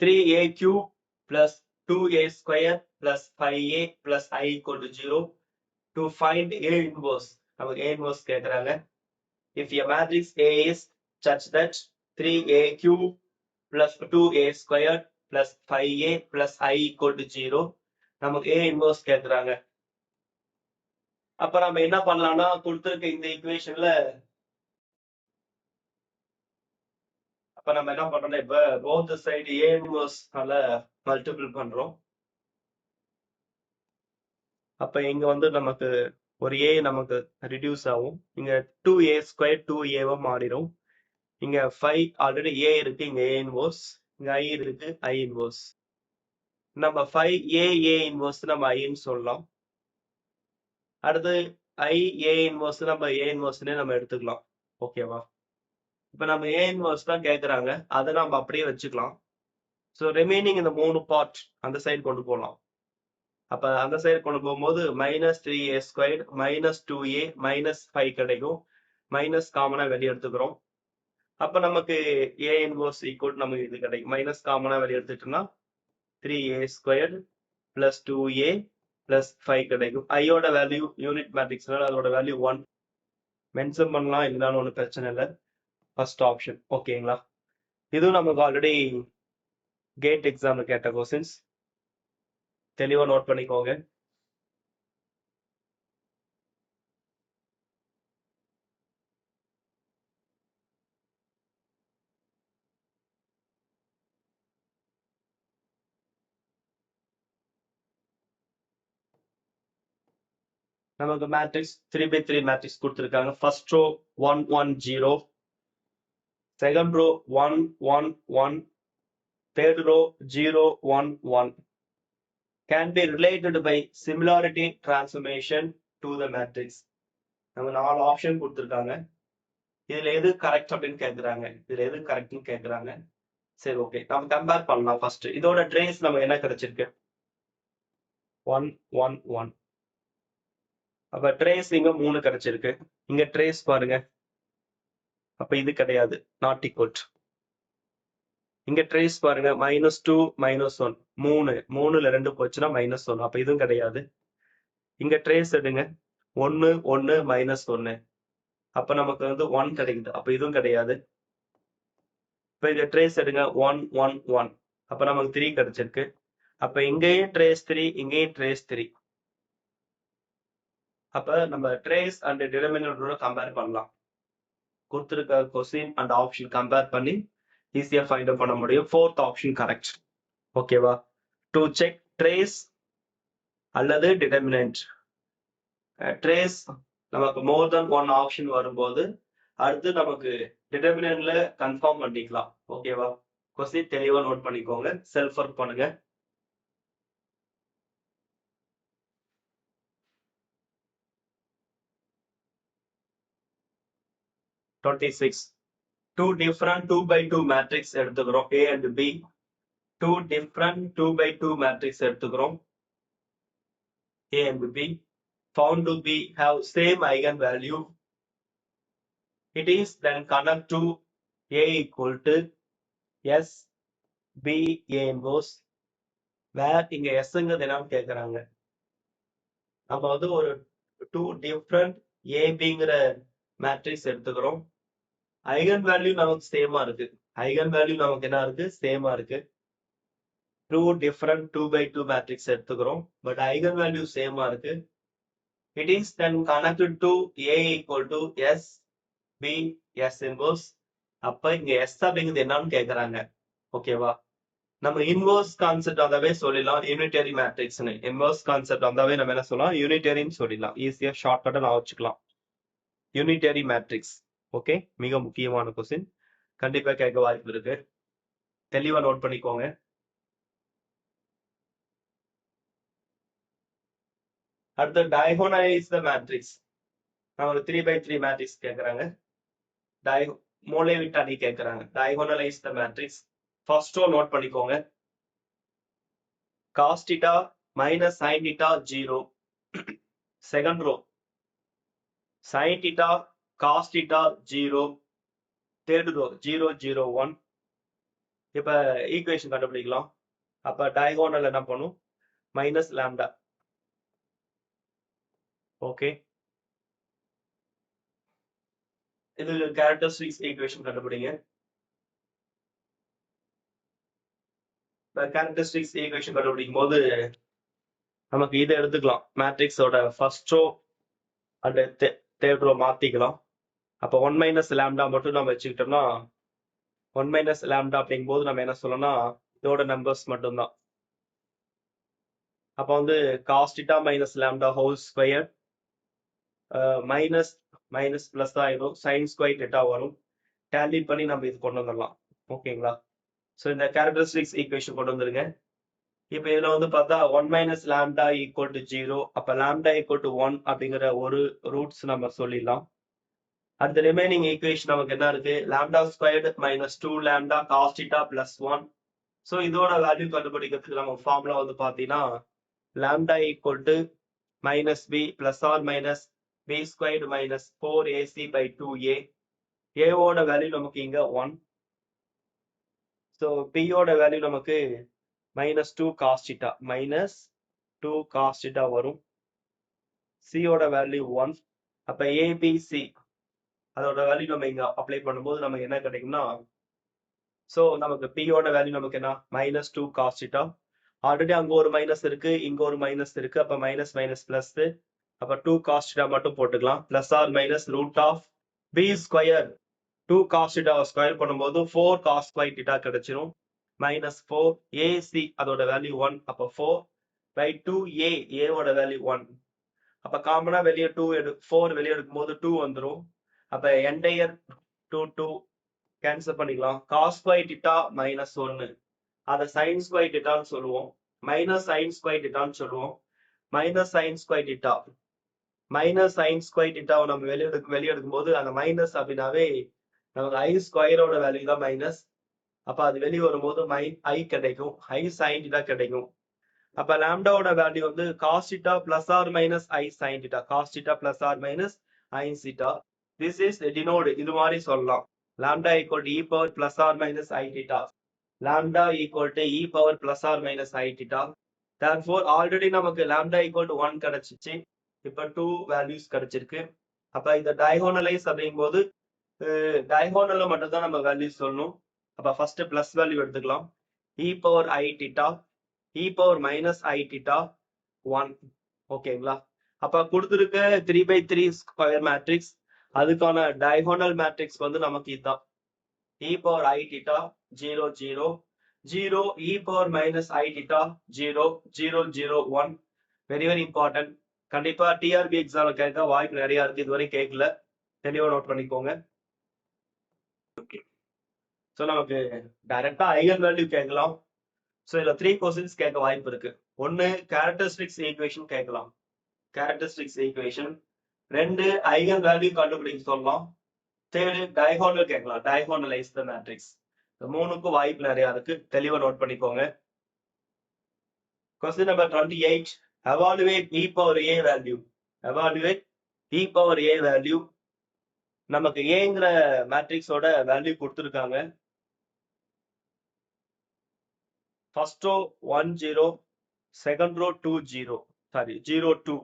3a cube plus 2a square plus 5a plus I equal to 0 to find A inverse. நமக்கு A inverse கேட்கறாங்க. If a matrix A is such that 3a cube plus 2a square plus 5a plus I equal to 0 நமக்கு A inverse கேட்கறாங்க. அப்ப நம்ம என்ன பண்ணலாம்னா கொடுத்திருக்க இந்த ஈக்குவேஷன்ல அப்ப நம்ம என்ன பண்றோம்னா இப்ப both side A inverse ஆல மல்டிபிள் பண்றோம். அப்ப இங்க வந்து நமக்கு ஒரு A நமக்கு ரிடியூஸ் ஆகும். இங்க 2a ஸ்கொயர் 2a மாறிடும். இங்க 5 ஆல்ரெடி A இருக்கு. இங்க A இன்வர்ஸ். இங்க I இருக்கு. I inverse. நம்ம 5a A இன்வர்ஸ் நம்ம I ன்னு சொல்லலாம். அடுத்து I A இன்வர்ஸ் நம்ம A இன்வர்ஸ்னே நம்ம எடுத்துக்கலாம். ஓகேவா? இப்ப நம்ம A இன்வர்ஸ் தான் கேக்குறாங்க. அதை நம்ம அப்படியே வச்சுக்கலாம். ஸோ ரிமைனிங் இந்த 3 பார்ட் அந்த சைடு கொண்டு போகலாம். அப்ப அந்த சைடு கொண்டு போகும்போது -3a ஸ்கொயர் -2a -5 கிடைக்கும். மைனஸ் காமனா வெளியே எடுத்துக்கிறோம். அப்ப நமக்கு A இன்வர்ஸ் ஈக்குவல் நமக்கு இது கிடைக்கும். மைனஸ் காமனா வெளியே எடுத்துட்டோம்னா 3a square plus 2a plus 5 கிடைக்கும். ஐயோட வேல்யூ யூனிட் மேட்ரிக்ஸ்னால அதோட வேல்யூ 1 மென்ஷன் பண்ணலாம். இல்லைனாலும் ஒன்றும் பிரச்சனை இல்லை. First option. ஓகேங்களா? இதுவும் நமக்கு ஆல்ரெடி கேட் எக்ஸாம்ல கேட்ட கொஸ்டின்ஸ். தெளிவா நோட் பண்ணிக்கோங்க. நமக்கு மேட்ரிக்ஸ் 3x3 மேட்ரிக்ஸ் கொடுத்துருக்காங்க. First row 1 1 0, second row 1 1 1, third row 0 1 1 can be related by similarity transformation to the matrix. நம்ம 4 ஆப்ஷன் கொடுத்துருக்காங்க. இதுல எது கரெக்ட் அப்படின்னு கேக்குறாங்க. இதுல எது கரெக்ட்னு கேக்குறாங்க. சரி, ஓகே, நம்ம கம்பேர் பண்ணலாம். ஃபர்ஸ்ட் இதோட ட்ரேஸ் நம்ம என்ன கிடைச்சிருக்கு? 1 1 1. அப்ப ட்ரேஸ் இங்க 3 கிடைச்சிருக்கு. இங்க ட்ரேஸ் பாருங்க. அப்ப இது கிடையாது, நாட் ஈக்குவல். இங்க ட்ரேஸ் பாருங்க, -2 -1, 3ல 2 போச்சுன்னா -1. அப்ப இதுவும் கிடையாது. இங்க ட்ரேஸ் எடுங்க, 1 1 -1. அப்ப நமக்கு வந்து 1 கிடைக்குது. அப்ப இதுவும் கிடையாது. இப்ப இங்க ட்ரேஸ் எடுங்க, 1 1 1. அப்ப நமக்கு 3 கிடைச்சிருக்கு. அப்ப இங்கேயும் ட்ரேஸ் 3, இங்கேயும் ட்ரேஸ் 3. அப்ப நம்ம ட்ரேஸ் அண்ட் டிடர்மினன்டோட கம்பேர் பண்ணலாம். கொடுத்துருக்க கொஸ்டின் அண்ட் ஆப்ஷன் கம்பேர் பண்ணி ஈஸியா ஃபைண்ட் அவுட் பண்ண முடியும். Fourth option correct. ஓகேவா? டு செக் ட்ரேஸ் அல்லது டிடர்மினன்ட். ட்ரேஸ் நமக்கு மோர் தென் 1 ஆப்ஷன் வரும்போது அடுத்து நமக்கு டிடர்மினன்ட்ல கன்ஃபார்ம் பண்ணிக்கலாம். ஓகேவா? கொஸ்டின் தெளிவா நோட் பண்ணிக்கோங்க. செல்ஃப் ஒர்க் பண்ணுங்க. Two different 2x2 matrix எடுத்துக்கிறோம், A and B. Two different 2x2 matrix எடுத்துக்கிறோம், A and B. Found to be have same eigenvalue. It is then connect to A equal to S B A inverse. where இங்க Sங்கிறது என்னன்னு கேக்குறாங்க. நம்ம வந்து ஒரு 2 different ABங்கிற matrix எடுத்துக்கிறோம். Eigen value நமக்கு சேமா இருக்கு. ஐகன் வேல்யூ நமக்கு என்ன இருக்கு? சேமா இருக்கு. 2 different 2x2 மேட்ரிக்ஸ் எடுத்துக்கிறோம். பட் ஐகன் வேல்யூ சேமா இருக்கு. It is then connected to A equal to S B S inverse. அப்ப இங்க S அப்படிங்கிறது என்னன்னு கேக்குறாங்க. ஓகேவா? நம்ம இன்வர்ஸ் கான்செப்ட் வந்தாவே சொல்லிடலாம் யூனிட்டரி மேட்ரிக்ஸ்னு. இன்வர்ஸ் கான்செப்ட் வந்தாவே நம்ம என்ன சொல்லலாம்? யூனிட்டரின்னு சொல்லிடலாம். ஈஸியா ஷார்ட்கட்டா நான் வச்சுக்கலாம். Unitary matrix. ஓகே, மிக முக்கியமான கொஸ்டின். கண்டிப்பா கேட்க வாய்ப்பு இருக்கு. தெளிவா நோட் பண்ணிக்கோங்க. அடுத்து diagonalize the matrix. நான் ஒரு 3x3 மேட்ரிக்ஸ் கேக்குறாங்க. மூலை விட்டு அணி கேக்குறாங்க. diagonalize the matrix. First row note பண்ணிக்கோங்க. cos θ minus sin θ 0. Second row sin θ cos θ 0. Third row 0 0 1. இப்ப ஈக்குவேஷன் கண்டுபிடிக்கலாம். அப்ப டயகோனல் என்ன பண்ணும்? Minus lambda. ஓகே, இது கேரக்டரிஸ்டிக்ஸ் ஈக்குவேஷன் கண்டுபிடிங்க. கேரக்டரிஸ்டிக்ஸ் ஈக்குவேஷன் கண்டுபிடிக்கும் போது நமக்கு இதை எடுத்துக்கலாம். மேட்ரிக்ஸோட first row and third row மாத்திக்கலாம். அப்ப 1 மைனஸ் லாம்டா மட்டும் நம்ம வச்சுக்கிட்டோம்னா 1 மைனஸ் லாம்டா அப்படிங்கும் போது நம்ம என்ன சொல்லணும்னா இதோட நம்பர்ஸ் மட்டும்தான். அப்ப வந்து cos θ minus lambda whole square minus minus plus ஆயிடும். சைன் ஸ்கொயர் θ வரும். டேலி பண்ணி நம்ம இது கொண்டு வந்துடலாம். ஓகேங்களா? ஸோ இந்த கேரக்டரிஸ்டிக்ஸ் ஈக்குவேஷன் கொண்டு வந்துருங்க. இப்ப இதுல வந்து பார்த்தா 1 மைனஸ் லாம்டா ஈக்குவல் டு 0. அப்ப லாம்டா ஈக்குவல் டு 1 அப்படிங்கிற ஒரு ரூட்ஸ் நம்ம சொல்லிடலாம். அடுத்த ரிமைனிங் ஈக்குவேஷன் நமக்கு என்ன இருக்கு? Lambda squared minus 2 lambda cos θ plus 1. So இதோட வேல்யூ கண்டுபிடிக்கிறதுக்கு நம்ம ஃபார்முலா வந்து பாத்தீங்கன்னா lambda equal to minus B plus or minus B squared minus 4ac by 2a. ஏவோட வேல்யூ நமக்கு இங்க 1. ஸோ பியோட வேல்யூ நமக்கு -2 cos θ -2 cos θ வரும். C ஓட வேல்யூ 1. அப்ப ABC அதோட வேல்யூ நம்ம இங்க அப்ளை பண்ணும்போது நமக்கு என்ன கிடைக்கும்னா, ஸோ நமக்கு p ஓட வேல்யூ நமக்கு என்ன -2 cos θ. ஆல்ரெடி அங்க ஒரு மைனஸ் இருக்கு, இங்க ஒரு மைனஸ் இருக்கு. அப்ப மைனஸ் மைனஸ் பிளஸ், அப்ப 2 cos θ மட்டும் போட்டுக்கலாம். Plus or minus root of b square 2 cos θ square பண்ணும்போது 4 cos θ கிடைச்சிரும். minus 4 ac அதோட வேல்யூ 1. அப்ப 4 by 2a, a ஓட வேல்யூ 1. அப்ப காமனா வெளியே 4 வெளியே எடுக்கும்போது 2 வந்துரும். அப்ப என்டையர் 2 கேன்சல் பண்ணிக்கலாம். cos ஸ்கொயர் θ minus 1 அதை sin ஸ்கொயர் θன்னு சொல்லுவோம். மைனஸ் sin ஸ்கொயர் θன்னு சொல்லுவோம். Minus sin square θ minus sin square θ நம்ம வெளியே எடுக்கும்போது அந்த மைனஸ் அப்படின்னாவே நமக்கு i ஸ்கொயரோட வேல்யூ தான் மைனஸ். அப்ப அது வெளியே வரும்போது i கிடைக்கும், i sin θ கிடைக்கும். அப்ப லாம்டாவோட வேல்யூ வந்து cos θ plus or minus i sin θ, cos θ plus or minus i sin θ. This is denote, இது மாதிரி சொல்லலாம். lambda equal to e power plus or minus i θ. lambda equal to e power plus or minus i θ. Therefore already நமக்கு lambda equal to 1 கிடைச்சிச்சு. இப்ப 2 values கிடைச்சிருக்கு. அப்ப இத diagonalize அப்படிங்கும்போது diagonal மட்டும் தான் நம்ம வேல்யூஸ் சொல்லணும். அப்ப ஃபர்ஸ்ட் பிளஸ் வேல்யூ எடுத்துக்கலாம். e power i θ, e power minus i θ 1. ஓகேங்களா? அப்ப கொடுத்திருக்க 3/3 ஸ்கொயர் மேட்ரிக்ஸ், அதுக்கான டயகோனல் மேட்ரிக்ஸ் வந்து நமக்கு இதுதான். e power i θ 0 0 0, e power minus i θ 0 0 0 1. Very very important. கண்டிப்பா டிஆர்பி எக்ஸாம்ல கேட்க வாய்ப்பு நிறைய இருக்கு. இதுவரை கேட்கல, தெளிவா நோட் பண்ணிக்கோங்க. ஸோ நமக்கு டைரக்டா ஐகன் வேல்யூ கேட்கலாம். ஸோ இதுல 3 கொஸ்டின்ஸ் கேட்க வாய்ப்பு இருக்கு. ஒன்னு கேரக்டரிஸ்டிக்ஸ் ஈக்குவேஷன் கேட்கலாம், கேரக்டரிஸ்டிக்ஸ் ஈக்குவேஷன். 2 ஐகன் வேல்யூ கண்டுபிடிக்க சொல்லலாம். 3 டயகோனல் கேட்கலாம், டயகோனலைஸ் த மேட்ரிக்ஸ். 3க்கு வாய்ப்பு நிறைய இருக்கு, தெளிவா நோட் பண்ணிக்கோங்க. Question number 28, evaluate e power a value. evaluate e power a value. நமக்கு ஏங்கிற மேட்ரிக்ஸோட வேல்யூ கொடுத்துருக்காங்க. First row 1 0, second row 2 0, sorry 0 2.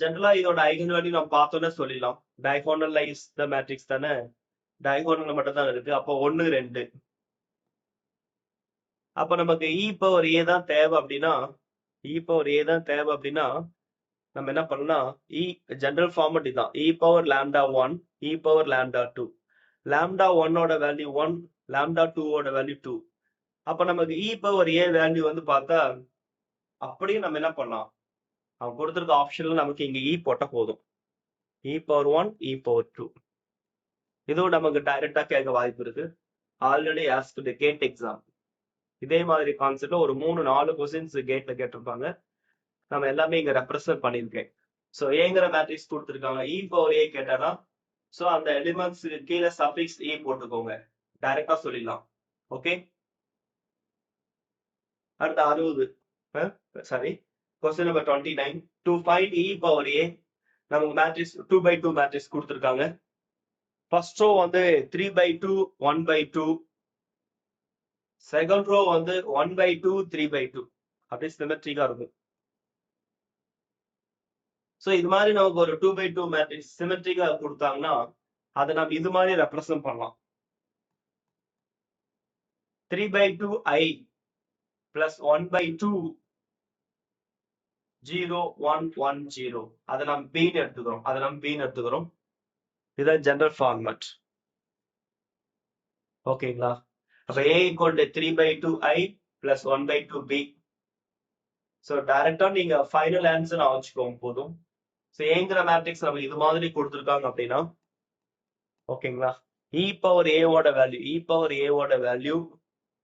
ஜெனரலா இதோட ஐகன் வேல்யூ நம்ம பார்த்தோன்னே சொல்லிடலாம். டயகோனலைஸ் த மேட்ரிக்ஸ் தானே, டயகோனல் மட்டும் தான் இருக்கு. அப்போ 1 2. அப்ப நமக்கு e பவர் a தான் தேவை அப்படின்னா, e பவர் a தான் தேவை அப்படின்னா நம்ம என்ன பண்ணலாம், ஜெனரல் ஃபார்மட் இதுதான். e power lambda 1, e power lambda 2. lambda 1 ஓட வேல்யூ 1, lambda 2 ஓட வேல்யூ 2. அப்ப நமக்கு e பவர் a வேல்யூ வந்து பார்த்தா அப்படியே நம்ம என்ன பண்ணலாம், அவன் கொடுத்திருக்க ஆப்ஷன்ல நமக்கு இங்க e போட்டா போதும். e power 1, e power 2. இதுவும் நமக்கு டைரக்டா கேட்க வாய்ப்பு இருக்கு. ஆல்ரெடி ஆஸ்க்டு கேட் எக்ஸாம் இதே மாதிரி கான்செப்ட்ல ஒரு 3-4 கொஸ்டின்ஸ் கேட்ல கேட்டிருப்பாங்க. நம்ம எல்லாமே இங்க ரெப்ரசன்ட் பண்ணிருக்கேன். சோ ஏங்கிற மேட்ரிக்ஸ் கொடுத்திருக்காங்க, e பவர் a கேட்டானா சோ அந்த எலிமெண்ட்ஸ்க்கு கீழே சஃபிக்ஸ் e போட்டுக்கோங்க, டைரக்டா சொல்லிடலாம். ஓகே, அடுத்து 60, sorry question number 29, to find e power a. நமக்கு மேட்ரிக்ஸ் 2/2 மேட்ரிக்ஸ் கொடுத்திருக்காங்க. ஃபர்ஸ்ட் ரோ வந்து 3/2 1/2, செகண்ட் ரோ வந்து 1/2 3/2. அப்படியே சிமெட்ரிக்கா இருக்கும். சோ இது மாதிரி நமக்கு ஒரு 2/2 மேட்ரிக்ஸ் சிமெட்ரிக்கா கொடுத்தாங்கன்னா அதை நம்ம இது மாதிரி ரெப்ரசன்ட் பண்ணலாம். 3/2 i பிளஸ் 1/2 0 1 1 0. அதை நம்ம பீன் எடுத்துக்கிறோம். இதுதான் ஜெனரல் ஃபார்மட். ஓகேங்களா? அப்ப a equal to 3/2 i plus 1/2 b. So டைரக்டா நீங்க ஃபைனல் ஆன்சர் வச்சுக்கோங்க போதும். சோ ஏங்கிற மேட்ரிக்ஸ் நம்ம இது மாதிரி கொடுத்திருக்காங்க அப்படின்னா, ஓகேங்களா, e பவர் a ஓட value,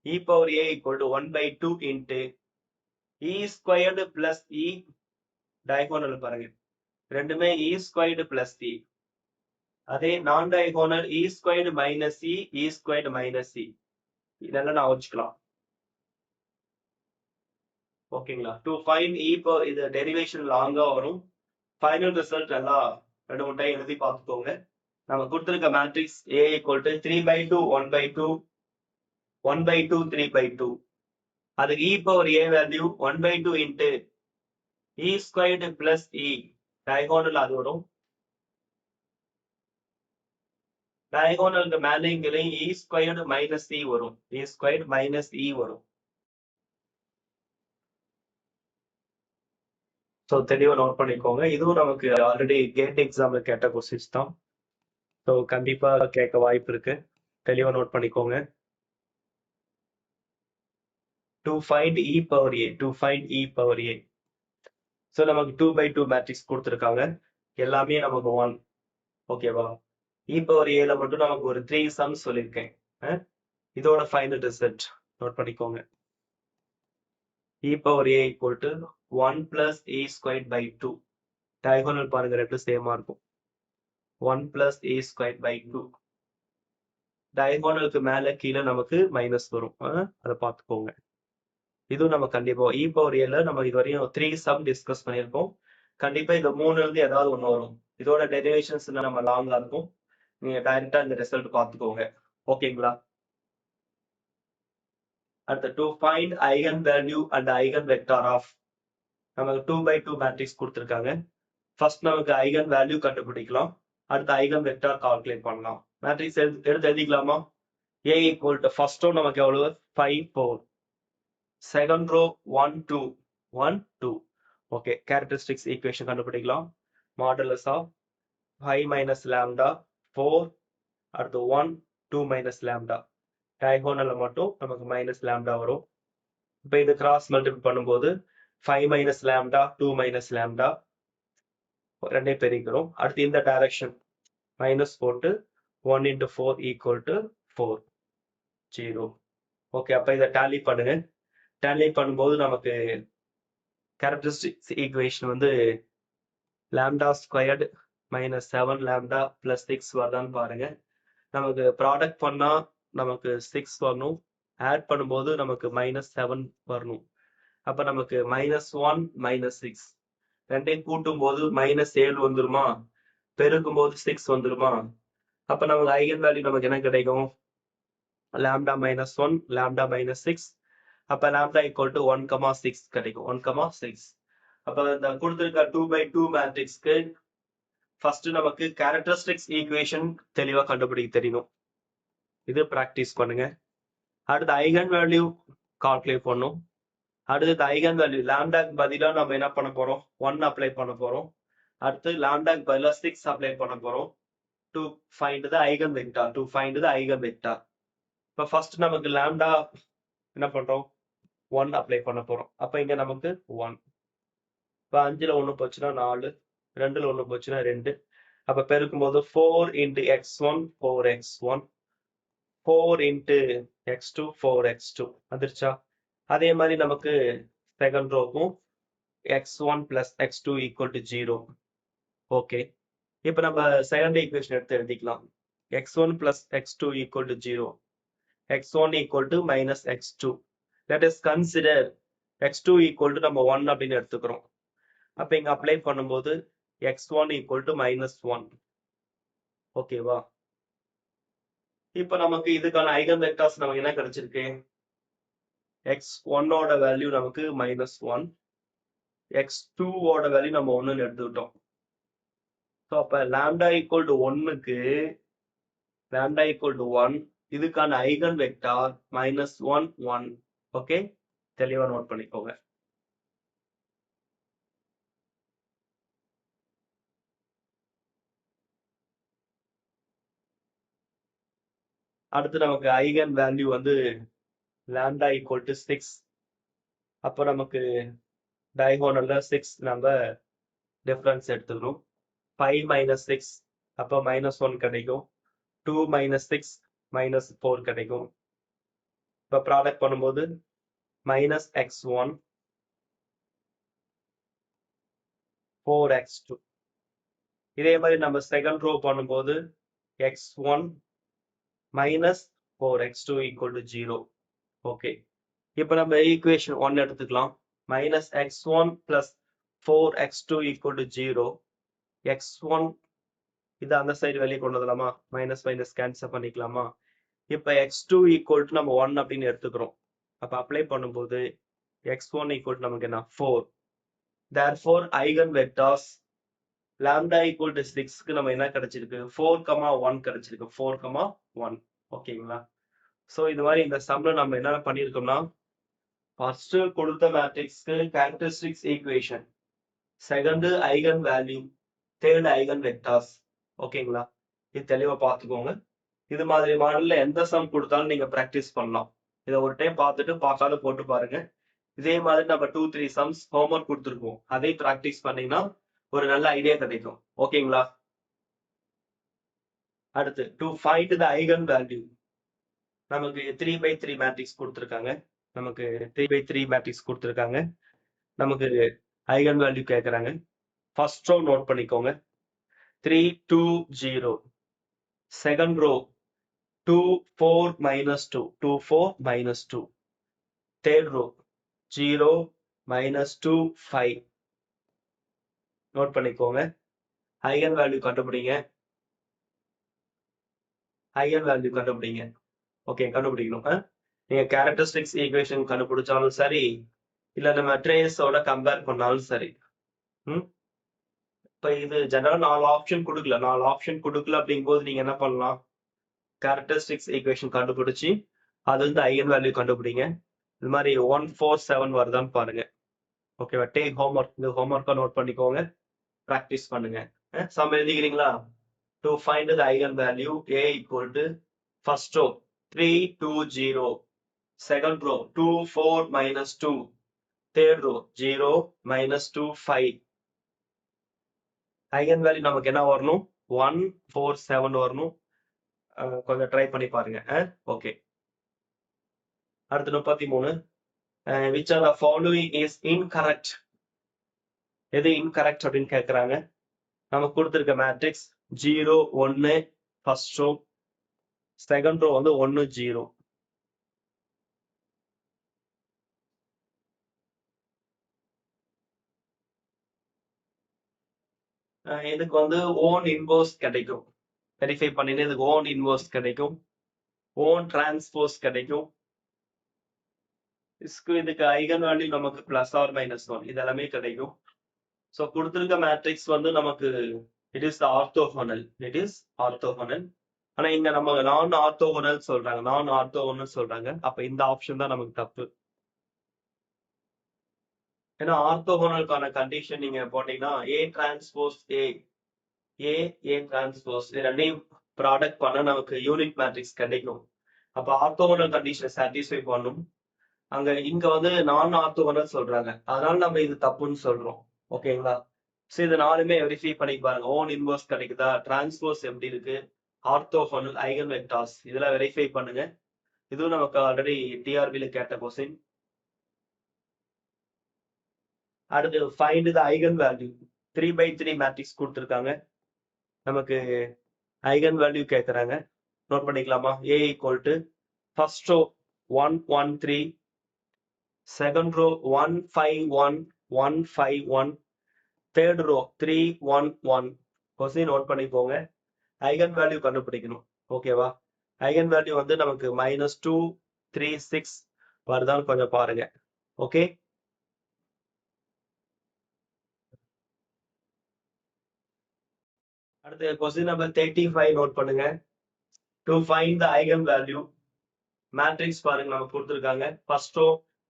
e power a equal to 1/2 into e squared plus e, diagonal பாருங்க ரெண்டுமே e squared plus e. அதே நான் diagonal e squared minus e, e squared minus e. இதெல்லாம் நான் வச்சுக்கலாம். ஓகேங்களா? டு ஃபைண்ட் e பவர், இது டெரிவேஷன் லாங்கா வரும். ஃபைனல் ரிசல்ட் எல்லாம் 2-3 டைம் எழுதி பார்த்துக்கோங்க. நம்ம கொடுத்திருக்க மேட்ரிக்ஸ் a equal to 3/2 1/2 1/2 3/2. அதுக்கு e power a value 1/2 into e squared plus e, diagonal அது வரும். டயகோனலுக்கு மேலேயும் கீழேயும் e ஸ்கொயர்டு மைனஸ் e வரும். e ஸ்கொயர்டு மைனஸ் e வரும். ஸோ தெளிவாக நோட் பண்ணிக்கோங்க. இதுவும் நமக்கு ஆல்ரெடி கேட் எக்ஸாம்ல கேட்ட கொஸ்டின்ஸ் தான். ஸோ கண்டிப்பாக கேட்க வாய்ப்பு இருக்கு. தெளிவாக நோட் பண்ணிக்கோங்க. to find e power a, to find e power a. So நமக்கு 2/2 மேட்ரிக்ஸ் கொடுத்துருக்காங்க. எல்லாமே நமக்கு 1. ஓகேவா? e power a ல மட்டும் நமக்கு ஒரு 3 சம்ஸ் சொல்லியிருக்கேன். இதோட ஃபைனல் ரிசல்ட் நோட் பண்ணிக்கோங்க. e power a equal to 1 plus a squared by 2. Diagonal பாருங்க ரெண்டும் சேமா இருக்கும். 1 plus a squared by 2. டயகோனலுக்கு மேல கீழே நமக்கு மைனஸ் வரும். அதை பார்த்துக்கோங்க. இதுவும் நம்ம கண்டிப்பா e power a ல நம்ம இதுவரையும் 3 சம் டிஸ்கஸ் பண்ணியிருக்கோம். கண்டிப்பா இந்த 3ல இருந்து ஏதாவது ஒன்று வரும். இதோட டெரிவேஷன்ஸ் நம்ம லாங்கா இருக்கும். நீங்க டைரக்டா இந்த ரிசல்ட் பார்த்துக்கோங்க. ஓகேங்களா? அடுத்து to find eigen value and eigen vector of, நமக்கு 2/2 மேட்ரிக்ஸ் கொடுத்துருக்காங்க. ஃபர்ஸ்ட் நமக்கு ஐகன் வேல்யூ கண்டுபிடிக்கலாம். அடுத்து ஐகன் வெக்டார் கால்குலேட் பண்ணலாம். மேட்ரிக்ஸ் எடுத்து எழுதிக்கலாமா? a equal to first row நமக்கு எவ்வளவு 5 4, second row 1 2 1 2. Okay, characteristics equation கண்டுபிடிக்கலாம். மாடுலஸ் ஆஃப் 5 மைனஸ் லாம்டா 4, அடுத்து 1 2 மைனஸ் லாம்டா. டயகோனல்ல மட்டும் நமக்கு மைனஸ் லாம்டா வரும். இப்போ இது கிராஸ் மல்டிபிள் பண்ணும்போது 5 மைனஸ் லாம்டா 2 மைனஸ் லாம்டா ரெண்டே பெருக்கிறோம். அடுத்து இந்த டைரக்ஷன் மைனஸ் போட்டு 1 into 4 equal to 4 0. ஓகே, அப்ப இதை டேலி பண்ணுங்க. டேலி பண்ணும்போது நமக்கு கேரக்டரிஸ்டிக்ஸ் ஈக்குவேஷன் வந்து lambda squared minus 7 lambda plus 6 வருதான்னு பாருங்க. நமக்கு ப்ராடக்ட் பண்ணா நமக்கு 6 வரணும். ஆட் பண்ணும்போது நமக்கு மைனஸ் 7 வரணும். அப்ப நமக்கு -1 -6 ரெண்டையும் கூட்டும் போது -7 வந்துருமா, பெருக்கும் போது 6 வந்துருமா. அப்ப நமக்கு ஐகன் வேல்யூ நமக்கு என்ன கிடைக்கும்? Lambda -1 lambda -6. அப்ப லாம்டா ஈக்குவல் டு 1,6 கிடைக்கும். 1,6. அப்ப இந்த கொடுத்திருக்க 2/2 மேட்ரிக்ஸ்க்கு ஃபர்ஸ்ட் நமக்கு கேரக்டரிஸ்டிக்ஸ் ஈக்குவேஷன் தெளிவா கண்டுபிடிக்க தெரியணும். இது பிராக்டிஸ் பண்ணுங்க. அடுத்து ஐகன் வேல்யூ கால்குலேட் பண்ணும். அடுத்து ஐகன் வேல்யூ லாம்டாக்கு பதிலா நம்ம என்ன பண்ண போறோம்? 1 அப்ளை பண்ண போறோம். அடுத்து லாம்டாக்கு பதிலா 6 அப்ளை பண்ண போறோம். to find the eigenvector, to find the eigenvector. இப்போ ஃபர்ஸ்ட் நமக்கு லாம்டா என்ன பண்றோம்? 1 அப்ளை பண்ண போறோம். அப்ப இங்க நமக்கு 1. இப்போ 5ல 1 போச்சுன்னா 4, 2ல 1 போச்சுன்னா 2. அப்ப பெருக்கும் போது 4 into x1 4x1, 4 into x2 4x2 வந்துருச்சா? அதே மாதிரி நமக்கு செகண்ட் ரோக்கும் x1 plus x2 equal to 0. ஓகே, இப்போ நம்ம செகண்ட் ஈக்குவேஷன் எடுத்து எழுதிக்கலாம். x1 plus x2 equal to 0. x1 equal to minus x2. Let us consider x2 equal to நம்ம 1 அப்படின்னு எடுத்துக்கிறோம். அப்ப இங்க அப்ளை பண்ணும்போது x1 equal to -1. ஓகேவா? இப்ப நமக்கு இதுக்கான ஐகன் வெக்டர்ஸ் நமக்கு என்ன கிடைச்சிருக்கு? x1 ஓட வேல்யூ நமக்கு -1, x2 ஓட வேல்யூ நம்ம 1ன்னு எடுத்துக்கிட்டோம். ஸோ அப்ப லாம்டா ஈக்குவல் டு 1க்கு லாம்டா ஈக்குவல் டு 1, இதுக்கான ஐகன் வெக்டார் -1 1. ஓகே, தெளிவா நோட் பண்ணிக்கோங்க. அடுத்து நமக்கு ஐகன் வேல்யூ வந்து லாம்டா ஈக்குவல் டு 6. அப்போ நமக்கு டயகோனல்ல 6 நம்ம டிஃபரன்ஸ் எடுத்துக்கணும். 5 minus 6 அப்போ -1 கிடைக்கும். 2 minus 6 -4 கிடைக்கும். இப்போ ப்ராடக்ட் பண்ணும்போது -x1 4x2. இதே மாதிரி நம்ம செகண்ட் ரோ பண்ணும்போது x1 -4x2 equal to 0. ஓகே, இப்போ நம்ம ஈக்குவேஷன் 1 எடுத்துக்கலாம். -x1 plus 4x2 equal to 0. x1 இது அந்த சைடு வெளியே கொண்டு வரலாமா? மைனஸ் மைனஸ் கேன்சல் பண்ணிக்கலாமா? இப்போ x2 equal to நம்ம 1 அப்படின்னு எடுத்துக்கிறோம். அப்ப அப்ளை பண்ணும்போது x1 equal to நமக்கு என்ன? 4. Therefore eigen vectors lambda equal to 6க்கு நம்ம என்ன கிடைச்சிருக்கு 4,1 கிடைச்சிருக்கு 4,1 ஓகேங்களா. ஸோ இது மாதிரி இந்த சம்ல நம்ம என்ன பண்ணியிருக்கோம்னா ஃபர்ஸ்ட் கொடுத்த மேட்ரிக்ஸ்க்கு characteristics equation, second eigen value, third eigen vectors. ஓகேங்களா, இது தெளிவா பார்த்துக்கோங்க. இது மாதிரி மாடல்ல எந்த சம் கொடுத்தாலும் நீங்க பிராக்டிஸ் பண்ணலாம். இதை ஒரு டைம் பார்த்துட்டு பார்க்காத போட்டு பாருங்க. இதே மாதிரி நம்ம 2-3 சம்ஸ் ஹோம்ஒர்க் கொடுத்துருக்கோம், அதை பிராக்டிஸ் பண்ணீங்கன்னா ஒரு நல்ல ஐடியா கிடைக்கும். ஓகேங்களா. அடுத்து to find the eigen value, நமக்கு 3x3 மேட்ரிக்ஸ் கொடுத்துருக்காங்க. நமக்கு 3x3 மேட்ரிக்ஸ் கொடுத்துருக்காங்க. நமக்கு ஐகன் வேல்யூ கேட்குறாங்க. ஃபர்ஸ்ட் ரோ நோட் பண்ணிக்கோங்க 3 2 0. Second row 2 4 -2 2 4 -2. Third row 0 -2 5. Note பண்ணிக்கோங்க. ஐகன் வேல்யூ கண்டுபிடிங்க. ஐகன் வேல்யூ கண்டுபிடிங்க. ஓகே, கண்டுபிடிக்கணும். நீங்க கேரக்டரிஸ்டிக்ஸ் ஈக்குவேஷன் கண்டுபிடிச்சாலும் சரி, இல்ல நம்ம ட்ரேஸோட கம்பேர் பண்ணாலும் சரி. இப்ப இது ஜெனரல் 4 ஆப்ஷன் கொடுக்கல. 4 ஆப்ஷன் கொடுக்கல அப்படிங்கும்போது நீங்க என்ன பண்ணலாம், கேரக்டரிஸ்டிக்ஸ் ஈக்குவேஷன் கண்டுபிடிச்சு அது வந்து ஐகன் வேல்யூ கண்டுபிடிங்க. இது மாதிரி 1 4 7 வருதான்னு பாருங்க. ஓகேவா. Take homework. இந்த ஹோம்ஒர்க்கை நோட் பண்ணிக்கோங்க, ப்ராக்டிஸ் பண்ணுங்க. சம் எழுதிக்கிறீங்களா? To find the eigen value a equal to first row 3 2 0, second row 2 4 -2, third row 0 -2 5. Eigen value நமக்கு என்ன வரணும் 1 4 7 வரணும். கொஞ்சம் ட்ரை பண்ணி பாருங்க. ஓகே. அடுத்து 33, which are the following is incorrect. எது இன்கரெக்ட் அப்படின்னு கேட்குறாங்க. நமக்கு கொடுத்துருக்க matrix 0 1 first row, second row வந்து 1 0. இதுக்கு வந்து ஓன் இன்வர்ஸ் கிடைக்கும். வெரிஃபை பண்ணிட்டு இதுக்கு ஓன் இன்வர்ஸ் கிடைக்கும், ஓன் டிரான்ஸ்போஸ் கிடைக்கும். இதுக்கு ஐகன் வேல்யூ நமக்கு பிளஸ் ஆர் -1 இதெல்லாமே கிடைக்கும். ஸோ கொடுத்துருக்க மேட்ரிக்ஸ் வந்து நமக்கு it is orthogonal. It is orthogonal. ஆனா இங்க நம்ம நான் ஆர்த்தோகோனல் சொல்றாங்க, நான் ஆர்த்தோகோனல் சொல்றாங்க. அப்ப இந்த ஆப்ஷன் தான் நமக்கு தப்பு. ஏன்னா ஆர்த்தோகோனலுக்கான கண்டிஷன் நீங்க போட்டீங்கன்னா ஏ டிரான்ஸ்போஸ் ஏ, ஏ டிரான்ஸ்போஸ் இது ரெண்டையும் ப்ராடக்ட் பண்ண நமக்கு யூனிட் மேட்ரிக்ஸ் கிடைக்கும். அப்ப ஆர்த்தோகோனல் கண்டிஷன் சாட்டிஸ்ஃபை பண்ணும். இங்க வந்து நான் ஆர்த்தோகோனல் சொல்றாங்க, அதனால நம்ம இது தப்புன்னு சொல்றோம். ஓகேங்களா. ஸோ இது நாலுமே வெரிஃபை பண்ணி பாருங்க. ஓன் இன்வர்ஸ் கிடைக்குதா, டிரான்ஸ்போஸ் எப்படி இருக்கு, ஆர்த்தோகோனல், ஐகன் வெக்டார்ஸ் இதெல்லாம் வெரிஃபை பண்ணுங்க. இதுவும் நமக்கு ஆல்ரெடி டிஆர்பில கேட்ட கொஸ்டின். அடுத்து find the eigen value. 3x3 matrix கொடுத்துருக்காங்க. நமக்கு ஐகன் வேல்யூ கேட்குறாங்க. நோட் பண்ணிக்கலாமா. a equal to first row 1 1 3, second row 1 5 1 1 5 1, third row 3 1 1. Question note பண்ணிக்கோங்க. ஐகன் வேல்யூ கண்டுபிடிக்கணும். ஓகேவா. ஐகன் வேல்யூ வந்து நமக்கு -2 3 6 வருதான்னு கொஞ்சம் பாருங்க. ஓகே. அடுத்து கொஸ்டின் நம்பர் 35 நோட் பண்ணுங்க. To find the eigen value, matrix பாருங்க நமக்கு கொடுத்துருக்காங்க. First row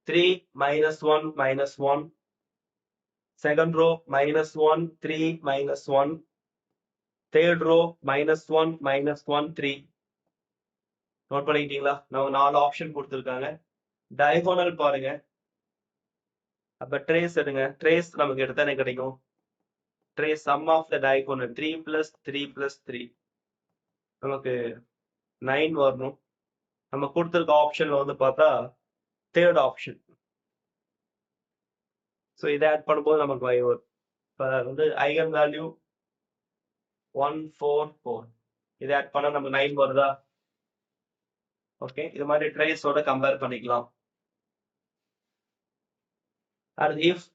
3 -1 -1, second row -1 3 -1, third row -1 -1 3. Note பண்ணிக்கிட்டீங்களா. நம்ம 4 ஆப்ஷன் கொடுத்துருக்காங்க. டயகோனல் பாருங்க. அப்ப ட்ரேஸ் எடுங்க. ட்ரேஸ் நமக்கு எடுத்தா என்ன கிடைக்கும், trace sum of the diagonal 3 + 3 + 3 நமக்கு 9 வரணும். நம்ம கொடுத்துருக்க ஆப்ஷன்ல வந்து பார்த்தா தேர்ட் ஆப்ஷன். ஸோ இதை ஆட் பண்ணும்போது நமக்கு வரும். இப்போ வந்து ஐகன் வேல்யூ 1 4 4, இதை ஆட் பண்ணா நம்ம 9 வருதா. ஓகே. இது மாதிரி ட்ரேஸோட கம்பேர் பண்ணிக்கலாம். அடுத்து இஃப்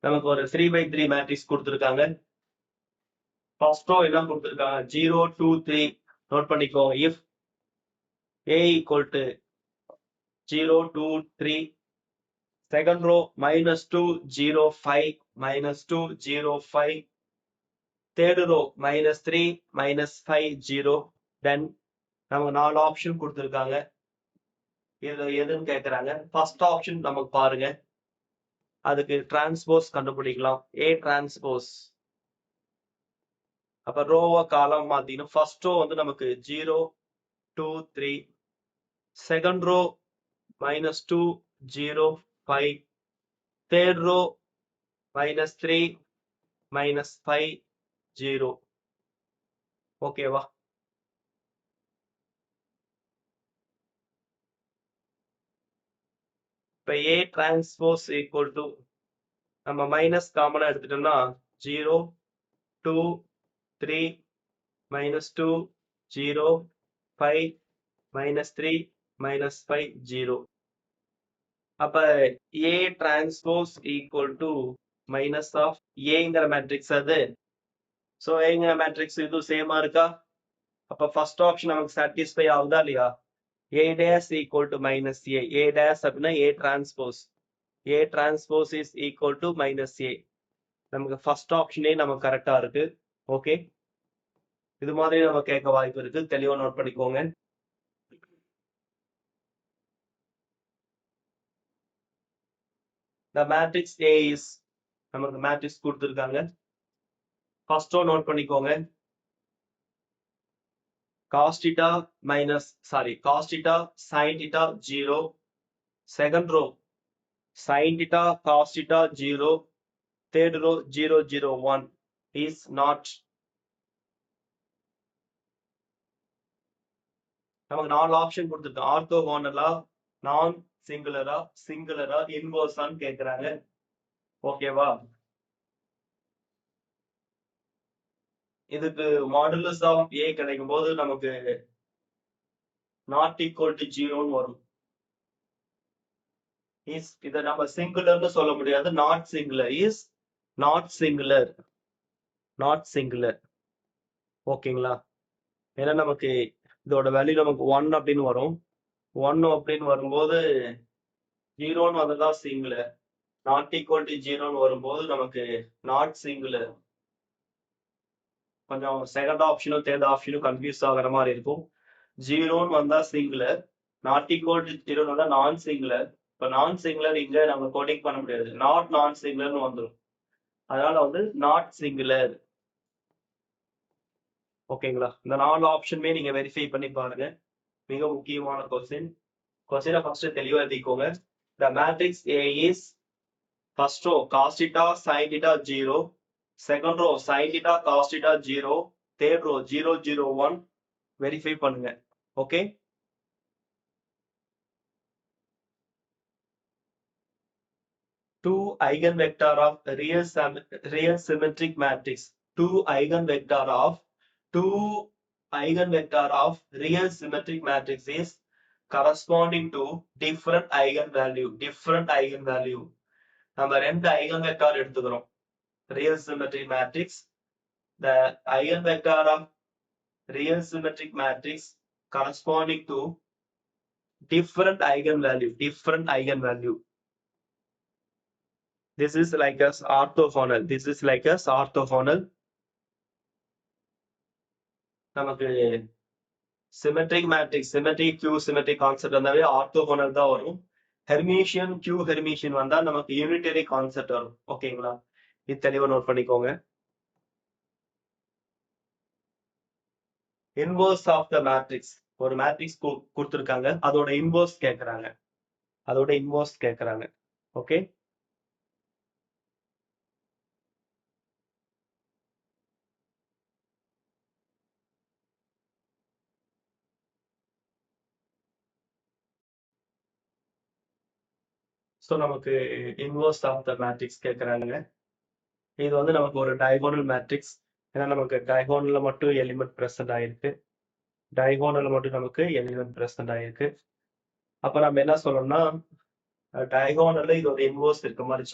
நமக்கு ஒரு 3x3 மேட்ரிக்ஸ் கொடுத்துருக்காங்க. ஃபர்ஸ்ட் ரோ என்ன கொடுத்துருக்காங்க 0 2 3. நோட் பண்ணிக்கோங்க. If a equal to 0 2 3, second row -2 0 5 -2 0 5, third row -3 -5 0 தென் நமக்கு 4 ஆப்ஷன் கொடுத்துருக்காங்க. இதுல எதுன்னு கேக்குறாங்க. ஃபர்ஸ்ட் ஆப்ஷன் நமக்கு பாருங்க, அதுக்கு டிரான்ஸ்போஸ் கண்டுபிடிக்கலாம். ஏ டிரான்ஸ்போஸ். அப்ப ரோவா காலம் மாத்திக்கணும். ஃபர்ஸ்ட் ரோ வந்து நமக்கு 0 2 3, செகண்ட் ரோ -2 0 5, தேர்ட் ரோ -3 -5 0. ஓகேவா? இப்ப ஏ டிரான்ஸ்போஸ் ஈக்குவல் டு நம்ம மைனஸ் காமனா எடுத்துட்டோம்னா 0 2 3 -2 0 5 -3 -5 0. அப்ப A transpose equal to minus of ஏங்கிற மேட்ரிக்ஸ் அது. ஸோ ஏங்கிற மேட்ரிக்ஸ் இது சேமா இருக்கா? அப்ப ஃபர்ஸ்ட் ஆப்ஷன் நமக்கு சாட்டிஸ்ஃபை ஆகுதா இல்லையா? A dash equal to minus A. A dash அப்படின்னா A transpose. A transpose is equal to minus A. நமக்கு ஃபர்ஸ்ட் ஆப்ஷனே நமக்கு கரெக்டா இருக்கு. ஓகே, இது மாதிரி நம்ம கேட்க வாய்ப்பு இருக்கு. தெளிவா நோட் பண்ணிக்கோங்க. The matrix A is நமக்கு மேட்ரிக்ஸ் கொடுத்துருக்காங்க. ஃபர்ஸ்ட் ரோ நோட் பண்ணிக்கோங்க. cos theta cos theta sin theta 0. Second row sin theta cos theta 0. Third row 0 0 1 is not. நமக்கு 4 ஆப்ஷன் கொடுத்துருக்கோம். ஆர்த்தோகோனலா, நான் சிங்குலரா, சிங்குலரா, இன்வர்ஸான்னு கேட்குறாங்க. ஓகேவா? இதுக்கு மாடுலஸ் ஆஃப் ஏ கிடைக்கும் போது நமக்கு நாட் ஈக்குவல் டு 0ன்னு வரும். இஸ் இதை நம்ம சிங்குலர்னு சொல்ல முடியாது. Not singular is not singular, not singular. ஓகேங்களா? ஏன்னா நமக்கு இதோட வேல்யூ நமக்கு 1 அப்படின்னு வரும். 1 அப்படின்னு வரும்போது 0ன்னு வந்ததா சிங்குலர். நாட் ஈக்குவல் டு 0ன்னு வரும்போது நமக்கு நாட் சிங்குலர். கொஞ்சம் செகண்ட் ஆப்ஷனும் தேர்ட் ஆப்ஷனும் கன்ஃபியூஸ் ஆகிற மாதிரி இருக்கும். 0ன்னு வந்தா சிங்குலர், நாட் ஈக்குவல் டு 0ன்னு வந்தா நான் சிங்குலர். இப்போ நான் சிங்குலர் இங்க நம்ம கோடிங் பண்ண முடியாது. நாட் நான் சிங்குலர்னு வந்துடும். அதனால வந்து நாட் சிங்குலர். ஓகேங்களா? இந்த 4 ஆப்ஷனுமே நீங்க வெரிஃபை பண்ணி பாருங்க. மிக முக்கியமான கொஸ்டின். கொஸ்டினை ஃபர்ஸ்ட் தெளிவா எழுதிக்கோங்க. The matrix A is first row cos theta sin theta 0. Second row sin theta cos theta 0. Third row 0 0 1. Verify பண்ணுங்க. Okay, two eigenvector of real symmetric matrix. Two eigenvector of real symmetric matrix is corresponding to different eigenvalue. நம்ம ரெண்டு eigenvector எடுத்துக்கிறோம். Real symmetric matrix. The eigenvector of real symmetric matrix corresponding to different eigenvalue. This is like as orthogonal. நமக்கு symmetric matrix, symmetric skew symmetric concept வந்தாவே orthogonal தான் வரும். ஹெர்மிஷியன் Q ஹெர்மிஷியன் வந்தா நமக்கு unitary concept வரும். ஓகேங்களா? இது தெளிவா நோட் பண்ணிக்கோங்க. Inverse of the matrix. ஒரு மேட்ரிக்ஸ் கொடுத்துருக்காங்க, அதோட இன்வர்ஸ் கேட்கறாங்க. ஓகே, ஸோ நமக்கு இன்வர்ஸ் ஆஃப் த மேட்ரிக்ஸ் கேட்கறாங்க. இது வந்து நமக்கு ஒரு டயகோனல் மேட்ரிக்ஸ். ஏன்னா நமக்கு டயகோனல்ல மட்டும் எலிமெண்ட் பிரசன்ட் ஆயிருக்கு. அப்ப நம்ம என்ன சொல்லணும்னா, டயகோனல்ல இதோட இன்வர்ஸ் இருக்க மாதிரி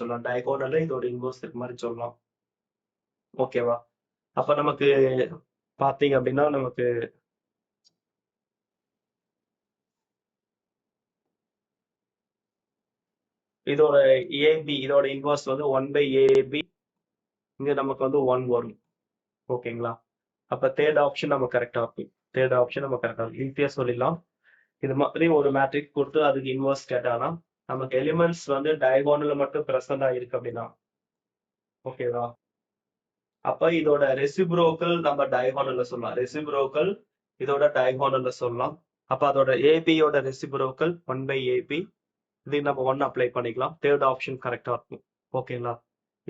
சொல்லலாம். ஓகேவா? அப்ப நமக்கு பாத்தீங்க அப்படின்னா நமக்கு இதோட ஏபி, இதோட இன்வர்ஸ் வந்து 1/AB. இங்க நமக்கு வந்து 1 வரும். ஓகேங்களா? அப்ப தேர்ட் ஆப்ஷன் நம்ம கரெக்டா இருக்கும். தேர்ட் ஆப்ஷன் நம்ம கரெக்டா இருக்கும். ஈஸியா சொல்லிடலாம். இது மாதிரி ஒரு மேட்ரிக்ஸ் கொடுத்து அதுக்கு இன்வர்ஸ் கேட்டானா நமக்கு எலிமெண்ட்ஸ் வந்து டயகோனல்ல மட்டும் பிரசன்ட் ஆயிருக்கு அப்படின்னா ஓகேவா? அப்ப இதோட ரெசிப்ரோக்கல் நம்ம டயகோனல்ல சொல்லலாம். ரெசிப்ரோக்கல் இதோட டயகோனல்ல சொல்லலாம். அப்ப அதோட ஏபியோட ரெசிப்ரோக்கல் 1/AB. இதுக்கு நம்ம 1 அப்ளை பண்ணிக்கலாம். தேர்ட் ஆப்ஷன் கரெக்டா இருக்கும். ஓகேங்களா?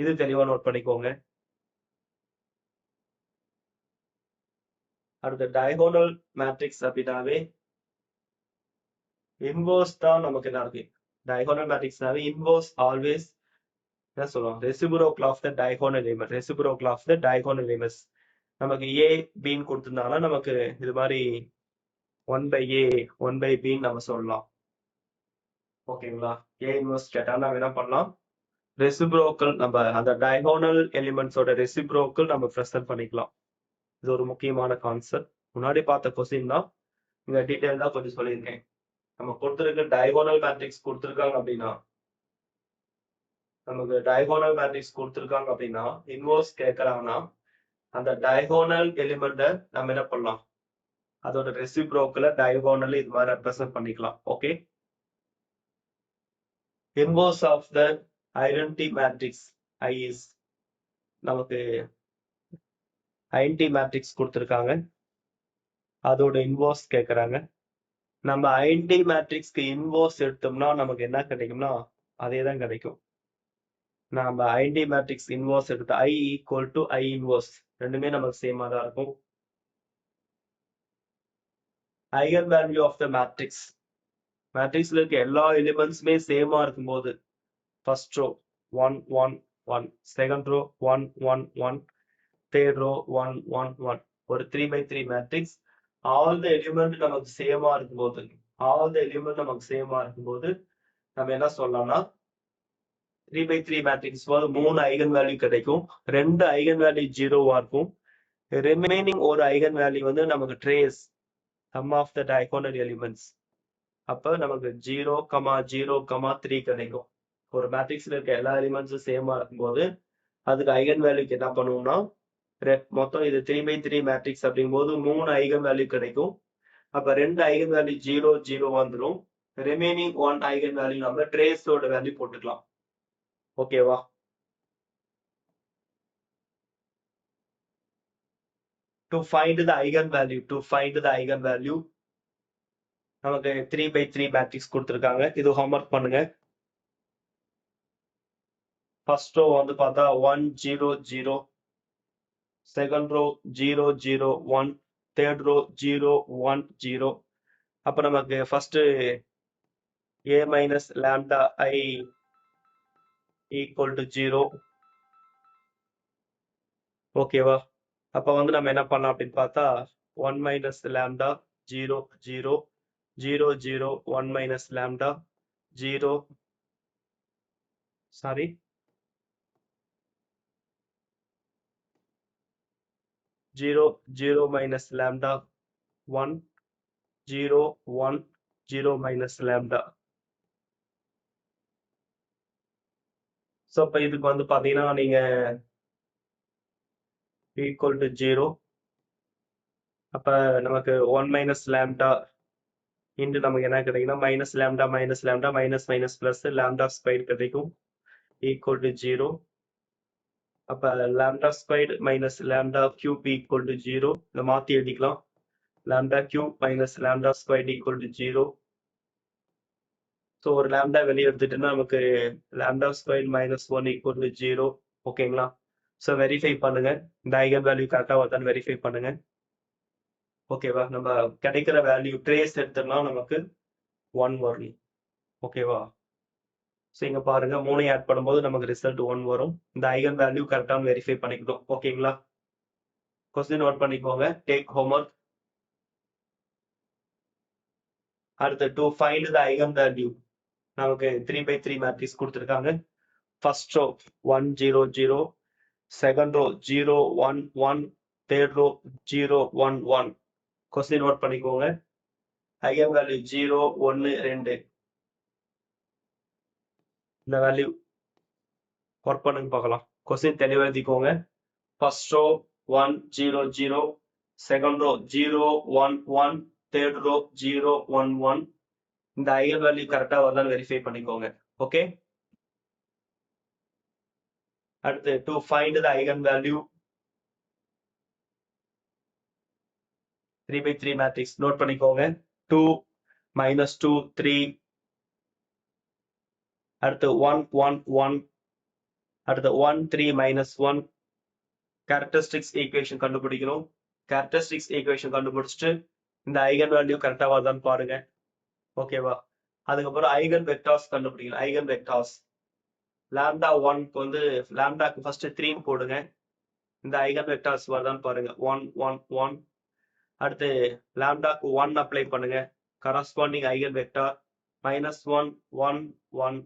இது தெளிவா நோட் பண்ணிக்கோங்க. அடுத்த டயகோனல் மேட்ரிக்ஸ் அப்படின்னாவே இன்வர்ஸ் தான் நமக்கு என்ன இருக்கு. டயகோனல் மேட்ரிக்ஸ்னாவே இன்வர்ஸ் ஆல்வேஸ் என்ன சொல்லுவோம், reciprocal of the diagonal element. Reciprocal of the diagonal elements. நமக்கு ஏ பின்னு கொடுத்திருந்தாங்கன்னா நமக்கு இது மாதிரி 1/A 1/B நம்ம சொல்லலாம். ஓகேங்களா? ஏ இன்வர்ஸ் கேட்டா நம்ம என்ன பண்ணலாம், ரெசிப்ரோக்கல் நம்ம அந்த டயகோனல் எலிமெண்ட்ஸோட ரெசிப்ரோக்கல் நம்ம ப்ரெசென்ட் பண்ணிக்கலாம். இது ஒரு முக்கியமான கான்செப்ட். முன்னாடி பார்த்த கொஸ்டின் தான் இங்க டீடைல்டா கொஞ்சம் சொல்லியிருக்கேன். நம்ம கொடுத்திருக்க டயகோனல் மேட்ரிக்ஸ் கொடுத்திருக்காங்க அப்படின்னா நமக்கு டயகோனல் மேட்ரிக்ஸ் கொடுத்திருக்காங்க அப்படின்னா இன்வர்ஸ் கேட்கறாங்கன்னா அந்த டயகோனல் எலிமெண்ட்டை நம்ம என்ன பண்ணலாம், அதோட ரெசிப்ரோக்கல டயகோனல் இது மாதிரி ரெப்ரசென்ட் பண்ணிக்கலாம். Okay. Inverse of the identity matrix I is நமக்கு ஐடென்டி மேட்ரிக்ஸ் கொடுத்திருக்காங்க, அதோட இன்வர்ஸ் கேட்கறாங்க. நம்ம ஐடென்டி மேட்ரிக்ஸ்க்கு இன்வர்ஸ் எடுத்தோம்னா நமக்கு என்ன கிடைக்கும்னா அதே தான் கிடைக்கும். நம்ம ஐடென்டி மேட்ரிக்ஸ் இன்வர்ஸ் எடுத்து I equal to I inverse ரெண்டுமே நமக்கு சேமா தான் இருக்கும். Eigen value of the matrix. மேட்ரிக்ஸ்ல இருக்க எல்லா எலிமெண்ட்ஸுமே சேமா இருக்கும்போது first row 1 1 1, second row 1 1 1, third row 1 1 1, ஒரு 3/3 மேட்ரிக்ஸ். ஆல் த எலிமெண்ட் நமக்கு சேமா இருக்கும்போது நம்ம என்ன சொல்லலாம்னா 3/3 மேட்ரிக்ஸ் போது 3 ஐகன் வேல்யூ கிடைக்கும். 2 ஐகன் வேல்யூ ஜீரோவா இருக்கும். ரிமைனிங் ஒரு ஐகன் வேல்யூ வந்து நமக்கு trace sum of the diagonal elements. அப்ப நமக்கு 0, 0, 3 கிடைக்கும். ஒரு மேட்ரிக்ஸ்ல இருக்க எல்லா எலிமெண்ட்ஸும் சேமா இருக்கும்போது அதுக்கு ஐகன் வேல்யூக்கு என்ன பண்ணுவோம்னா மொத்தம் இது 3/3 மேட்ரிக்ஸ் அப்படிங்கும்போது 3 ஐகன் வேல்யூ கிடைக்கும். அப்ப 2 ஐகன் வேல்யூ 0 0 வந்துடும். ரிமைனிங் 1 ஐகன் வேல்யூ நம்ம ட்ரேஸோட வேல்யூ போட்டுக்கலாம். ஓகேவா? to find the eigenvalue நமக்கு 3/3 மேட்ரிக்ஸ் கொடுத்திருக்காங்க. இது ஹோம்வொர்க் பண்ணுங்க. ஃபர்ஸ்ட் ரோ வந்து பார்த்தா 1 0 0, செகண்ட் ரோ 0 0 1, தேர்ட் ரோ 0 1 0. அப்ப நமக்கு first a minus lambda I equal to 0. ஓகேவா? அப்ப வந்து நம்ம என்ன பண்ணலாம் அப்படின்னு பார்த்தா 1 minus lambda 0 0 0 0 1 minus lambda 0 sorry 0 0 minus lambda 1 0 1 0 minus lambda. So இப்போ இதுக்கு வந்து பார்த்தீங்கன்னா நீங்க ஈக்குவல் டு 0. அப்ப நமக்கு 1 minus lambda இன்டு நமக்கு என்ன கிடைக்குன்னா minus lambda minus lambda minus minus plus lambda squared கிடைக்கும் equal to 0. அப்ப lambda squared minus lambda cube equal to 0. இதை மாத்தி எழுதிக்கலாம். lambda cube minus lambda squared equal to 0. So ஒரு lambda வெளியே எடுத்துட்டோம்னா நமக்கு lambda squared minus 1 equal to 0. ஓகேங்களா? ஸோ வெரிஃபை பண்ணுங்க, இந்த ஐகன் வேல்யூ கரெக்டாக வருதான்னு வெரிஃபை பண்ணுங்க. ஓகேவா? நம்ம கிடைக்கிற வேல்யூ ட்ரேஸ் எடுத்தோம்னா நமக்கு 1 வரும். ஓகேவா? ஸோ இங்க பாருங்க 3 ஆட் பண்ணும்போது நமக்கு ரிசல்ட் 1 வரும். இந்த ஐகன் வேல்யூ கரெக்டாக வெரிஃபை பண்ணிக்கணும். ஓகேங்களா? கொஸ்டின் நோட் பண்ணிக்கோங்க. Take homework. அடுத்து to find the eigen value நமக்கு 3/3 மேட்ரிக்ஸ் கொடுத்துருக்காங்க. First row 1 0 0, second row 0 1 1, third row 0 1 1. Question note பண்ணிக்கோங்க. Eigen value 0 1 2. இந்த வேல்யூ ஒர்க் பண்ணுங்க பார்க்கலாம். கொஸ்டின் தெளிவா எழுதிக்கோங்க. First row 1 0 0, second row 0 1 1, third row 0 1 1. இந்த ஐகன் வேல்யூ கரெக்டா வருதான்னு வெரிஃபை பண்ணிக்கோங்க. ஓகே, அடுத்து to find the eigen value 3/3 matrix note பண்ணிக்கோங்க. 2 -2 3, அடுத்து 1 1 1, அடுத்து 1 3 -1. கேரக்டரிஸ்டிக்ஸ் ஈக்குவேஷன் கண்டுபிடிக்கணும். கேரக்டரிஸ்டிக்ஸ் ஈக்குவேஷன் கண்டுபிடிச்சிட்டு இந்த ஐகன் வேல்யூ கரெக்டா வருதான்னு பாருங்க. ஓகேவா, அதுக்கப்புறம் ஐகன் வெக்டார்ஸ் கண்டுபிடிக்கணும். ஐகன் வெக்டார்ஸ் லாம்டா 1க்கு வந்து லாம்டாக்கு ஃபர்ஸ்ட் 3 போடுங்க. இந்த ஐகன் வெக்டார்ஸ் வருதான்னு பாருங்க. 1 1 1. அடுத்து லாம்டாக்கு 1 அப்ளை பண்ணுங்க. Corresponding eigen vector -1 1 1.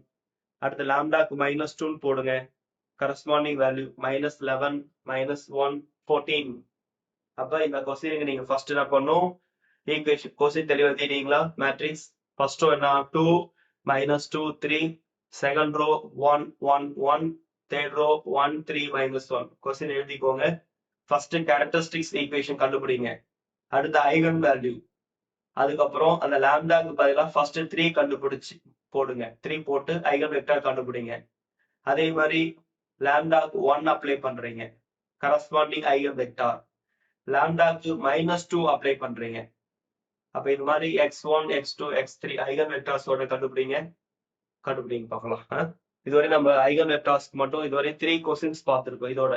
அடுத்து லாம்டாக்கு -2 போடுங்க. Corresponding value -11 -1 14. அப்ப இந்த கொஸ்டினுக்கு நீங்க ஃபர்ஸ்ட் என்ன பண்ணும், ஈக்குவேஷன் கொஸ்டின் தெளிவா எழுதிட்டீங்களா? மேட்ரிக்ஸ் ஃபர்ஸ்ட் ரோ என்ன 2 -2 3, second row 1 1 1, third row 1 3 -1. Question எழுதிக்கோங்க. ஃபர்ஸ்ட் கேரக்டரிஸ்டிக்ஸ் ஈக்குவேஷன் கண்டுபிடிங்க. அடுத்து ஐகன் வேல்யூ, அதுக்கப்புறம் அந்த லாம்டாக்கு பதிலா ஃபர்ஸ்ட் 3 கண்டுபிடிச்சு போடுங்க. 3 போட்டு ஐகன் வெக்டார் கண்டுபிடிங்க. அதே மாதிரி லாம்டாக்கு 1 அப்ளை பண்றீங்க. Corresponding eigen vector. லாம்டாக்கு -2 அப்ளை பண்றீங்க. அப்ப இது மாதிரி x1 x2 x3 ஐகன் வெக்டார்ஸோட கண்டுபிடிங்க பார்க்கலாம். இதுவரை நம்ம ஐகன் வெக்டார்ஸ்க்கு மட்டும் இதுவரை 3 क्वेश्चंस பார்த்திருக்கோம். இதோட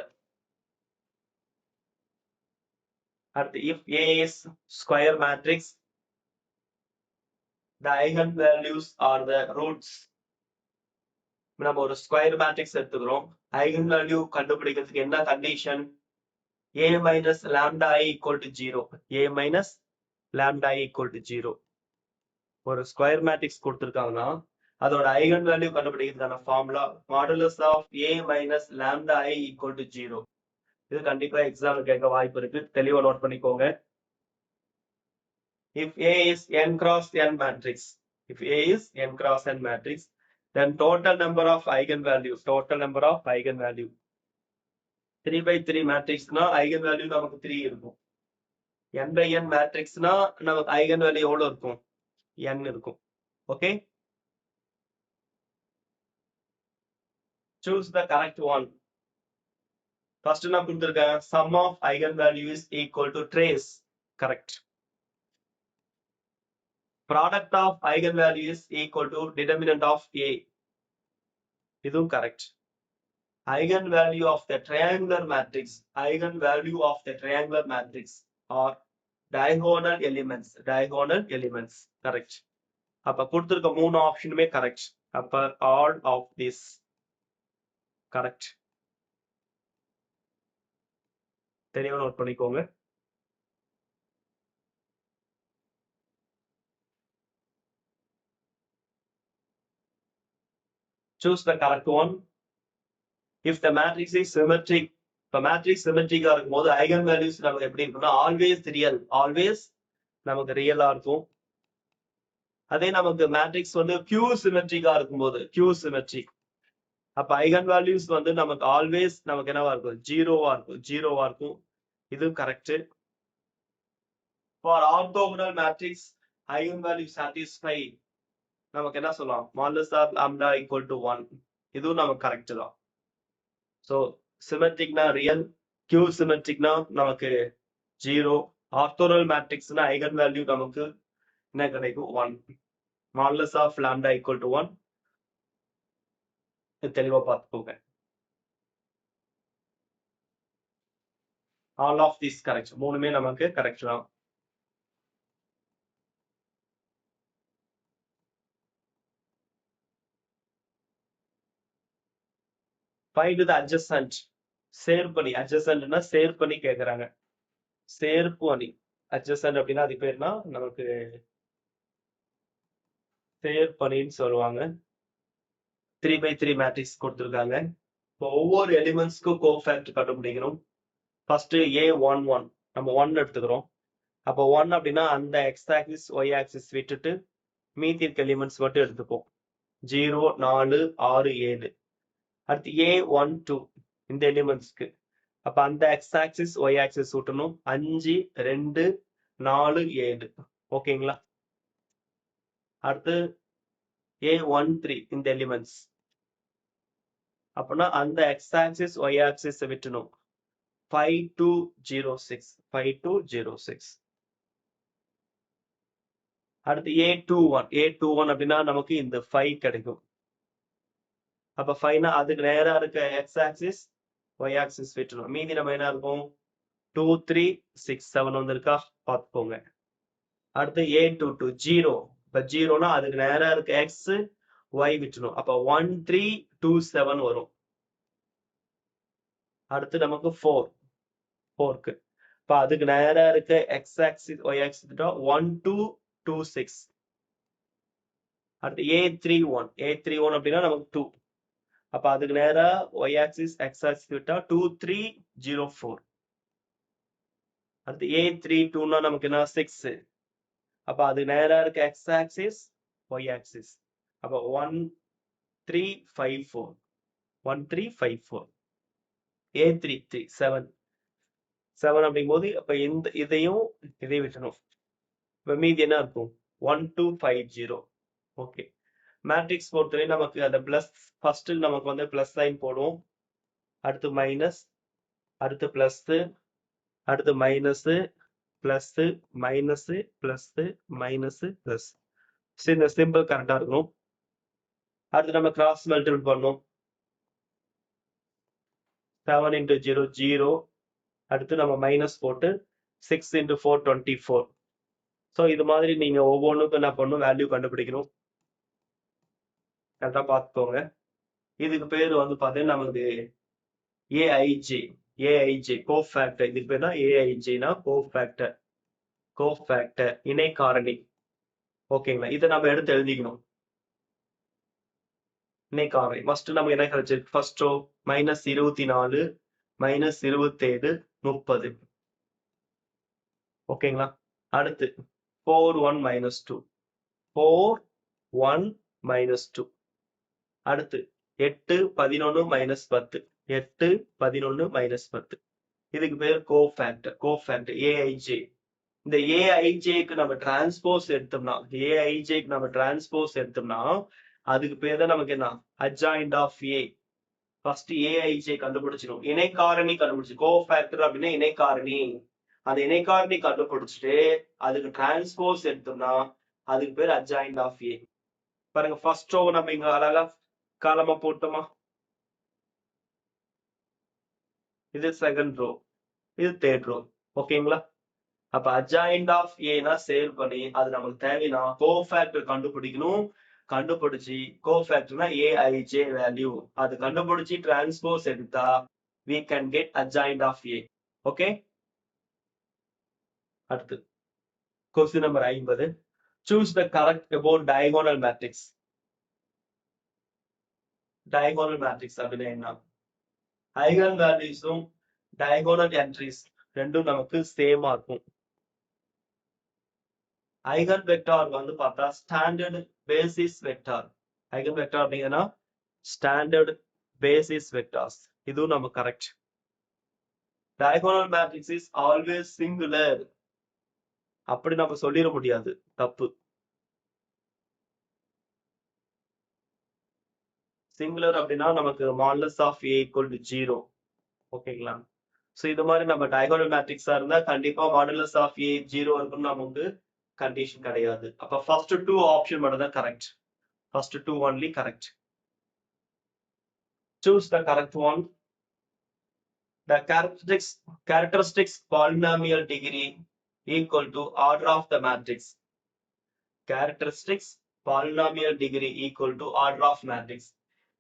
அடுத்து if A is square matrix, the eigenvalues are the roots. நம்ம ஒரு ஸ்கொயர் மேட்ரிக்ஸ் எடுத்துக்கிறோம். ஐகன் வேல்யூ கண்டுபிடிக்கிறதுக்கு என்ன condition? A minus lambda I equal to 0. A minus lambda I equal to 0. ஒரு ஸ்கொயர் மேட்ரிக்ஸ் கொடுத்திருக்காங்கன்னா அதோட ஐகன் வேல்யூ கண்டுபிடிக்கிறதுக்கான formula modulus of A minus lambda I equal to 0. இது கண்டிப்பா எக்ஸாம்ல கேட்க வாய்ப்பு இருக்கு. தெளிவா நோட் பண்ணிக்கோங்க. If A is n cross n matrix, if A is n cross n matrix, then total number of eigenvalues, 3/3 மேட்ரிக்ஸ்னா ஐகன் வேல்யூ நமக்கு 3 இருக்கும். n by n மேட்ரிக்ஸ்னா நமக்கு ஐகன் வேல்யூ எவ்வளவு இருக்கும்? n இருக்கும். Okay, choose the correct one. First நான் கொடுத்திருக்கேன் sum of eigenvalue is equal to trace. correct. Product of eigenvalue is equal to determinant of A. இதுவும் correct. Eigenvalue of the triangular matrix, are diagonal elements. correct. அப்ப கொடுத்திருக்க மூணு ஆப்ஷனுமே correct. அப்ப all of this correct. தெளிவா note பண்ணிக்கோங்க. choose the correct one. If the matrix is symmetric, இப்ப matrix சிமெட்ரிக்கா இருக்கும்போது eigen values நமக்கு எப்படி இருக்கும்னா ஆல்வேஸ் நமக்கு ரியலா இருக்கும். அதே நமக்கு மேட்ரிக்ஸ் வந்து கியூ சிமெட்ரிக்கா இருக்கும்போது அப்ப ஐகன் வேல்யூஸ் வந்து நமக்கு ஆல்வேஸ் நமக்கு என்னவா இருக்கும்? ஜீரோவா இருக்கும். இது correct. For orthogonal matrix eigen value satisfy நமக்கு என்ன சொல்லலாம்? Modulus of lambda equal to 1. இதுவும் நமக்கு கரெக்ட் தான். ஸோ சிமெட்ரிக்னா ரியல், கியூ சிமெட்ரிக்னா நமக்கு 0, ஆர்த்தோகனல் மேட்ரிக்ஸ்னா ஐகன் வேல்யூ நமக்கு என்ன கிடைக்கும்? 1. Modulus of lambda equal to 1. தெளிவா பார்த்துக்கோங்க. All of this correct. மூணுமே நமக்கு கரெக்ட் தான். find the adjacent. சேர்ப்பணி. adjacentனா சேர்ப்பணி கேக்குறாங்க. சேர்ப்பணி adjacent அப்படின்னா அது பேர்னா நமக்கு சேர்ப்பணின்னு சொல்லுவாங்க. 3/3 மேட்ரிக்ஸ் கொடுத்திருக்காங்க. இப்போ ஒவ்வொரு எலிமெண்ட்ஸ்க்கும் கோஃபேக்டர் கண்டுபிடிக்கணும். ஃபர்ஸ்ட் A11 நம்ம 1 எடுத்துக்கிறோம். அப்போ 1 அப்படின்னா அந்த எக்ஸ் ஆக்சிஸ் ஒய் ஆக்சிஸ் விட்டுட்டு மீதி இருக்க எலிமெண்ட்ஸ் மட்டும் எடுத்துப்போம். 0 4 6 7. அடுத்து A12 இந்த எலிமெண்ட்ஸ்க்கு அப்ப அந்த எக்ஸ் ஆக்சிஸ் ஒய் ஆக்சிஸ் விட்டணும். 5 2 4 7. ஓகேங்களா? அடுத்து A13 இந்த எலிமெண்ட்ஸ். அப்படின்னா அந்த எக்ஸ் ஆக்சிஸ் ஒய் ஆக்சிஸ் விட்டணும். 5206 5206. அடுத்து A21 அப்படின்னா நமக்கு இந்த 5 கிடைக்கும். அப்ப 5னா அதுக்கு நேரா இருக்க எக்ஸ் ஆக்சிஸ் ஒய் ஆக்சிஸ் விட்டணும். மீதி நம்ம என்ன இருக்கும்? 2 3 6 7 வந்திருக்கா பார்த்துக்கோங்க. அடுத்து A22 0. இப்ப 0னா அதுக்கு நேரா இருக்க எக்ஸ் ஒய் விட்டணும். அப்ப 1 3 2 7 வரும். அடுத்து நமக்கு 4க்கு இப்ப அதுக்கு நேரா இருக்க எக்ஸ் ஆக்சிஸ் ஒய் ஆக்சிஸ் 1 2 2 6. அடுத்து A31 அப்படின்னா நமக்கு 2. அப்ப அதுக்கு நேரா ஒய் ஆக்சிஸ் எக்ஸ் ஆக்சிஸ் விட்டா 2 3 0 4. அடுத்து A32னா நமக்கு என்ன 6. அப்ப அது நேரா இருக்க எக்ஸ் ஆக்சிஸ் ஒய் ஆக்சிஸ். அப்ப 1 3 5 4 1 3 5 4. A33 7 அப்படிங்கும்போது அப்ப இதையும் விட்டணும். இப்ப மீதி என்ன இருக்கும்? 1 2 5 0. ஓகே. மேட்ரிக்ஸ் பொறுத்தவரை நமக்கு அந்த பிளஸ் ஃபர்ஸ்ட் நமக்கு வந்து பிளஸ் சைன் போடுவோம். அடுத்து மைனஸ், அடுத்து பிளஸ், அடுத்து minus plus minus plus minus plus. இந்த சிம்பிள் கரெக்டா இருக்கணும். அடுத்து நம்ம கிராஸ் மல்டிபிள் பண்ணோம். 7 into 0 0. அடுத்து நம்ம மைனஸ் போட்டு 6 into 4 24. ஸோ இது மாதிரி நீங்க ஒவ்வொன்றுக்கும் என்ன பண்ணணும்? வேல்யூ கண்டுபிடிக்கணும். கரெக்டா பார்த்துக்கோங்க. இதுக்கு பேர் வந்து பார்த்தீங்கன்னா நமக்கு ஏஐஜே கோஃபேக்டர். இதுக்கு பேர் தான் ஏஐஜேனா கோஃபேக்டர் இணை காரணி. ஓகேங்களா? இதை நம்ம எடுத்து எழுதிக்கணும். இணை காரணி ஃபர்ஸ்ட் நம்ம என்ன கிடைச்சிருக்கு? First row -24 -27 30. ஓகேங்களா? அடுத்து 4 1 -2 4 1 -2. அடுத்து 8 11 -10 8 11 -10. இதுக்கு பேர் கோஃபேக்டர் ஏஐஜே. இந்த ஏஐஜேக்கு நம்ம டிரான்ஸ்போஸ் எடுத்தோம்னா அதுக்கு பேர் தான் நமக்கு என்ன? Adjoint of A. First AIJ கண்டுபிடிச்சிடும். இணைக்காரணி கண்டுபிடிச்சு கோஃபேக்டர் அப்படின்னா இணைக்காரணி. அந்த இணைக்காரணி கண்டுபிடிச்சிட்டு அதுக்கு டிரான்ஸ்போஸ் எடுத்தோம்னா அதுக்கு பேர் அட்ஜாயிண்ட் ஆஃப் ஏ. பாருங்க ஃபர்ஸ்ட் ரோ நம்ம இங்க அழகா காலமா போட்டோமா? இது செகண்ட் ரோ, இது தேர்ட் ரோ. ஓகேங்களா? அப்ப அட்ஜாயிண்ட் ஆஃப் ஏனா சேவ் பண்ணி அது நமக்கு தேவைன்னா கோஃபேக்டர் கண்டுபிடிக்கணும். கண்டுபிடிச்சு கோஃபேக்டர்னா ஏஐஜே வேல்யூ அது கண்டுபிடிச்சு டிரான்ஸ்போஸ் எடுத்தா we can get adjoint of A. Okay. அடுத்து question number 50. Choose the correct about diagonal matrix. Diagonal matrix அப்படின்னா என்ன? ஐகன் வேல்யூஸும் டயகோனல் என்ட்ரிஸ் ரெண்டும் நமக்கு சேமா இருக்கும். ஐகன் வெக்டார் வந்து பார்த்தா standard basis vector. Eigen vector அப்படிங்கன்னா ஸ்டாண்டர்ட் பேசிஸ் வெக்டார்ஸ். இதுவும் நம்ம correct. Diagonal matrix is always singular. அப்படி நம்ம சொல்லிட முடியாது, தப்பு. சிங்குலர் அப்படின்னா நமக்கு modulus of A equal to 0. ஓகேங்களா? ஸோ இது மாதிரி நம்ம டயகோனல் மேட்ரிக்ஸா இருந்தா கண்டிப்பா மாடுலஸ் ஆஃப் ஏ 0 இருக்குன்னு நமக்கு கண்டிஷன் கிடையாது. அப்ப ஃபர்ஸ்ட் 2 ஆப்ஷன் மட்டும் தான் correct. First 2 only correct. Choose the correct one. The characteristics polynomial degree equal to order of the matrix. Characteristics polynomial degree equal to order of matrix.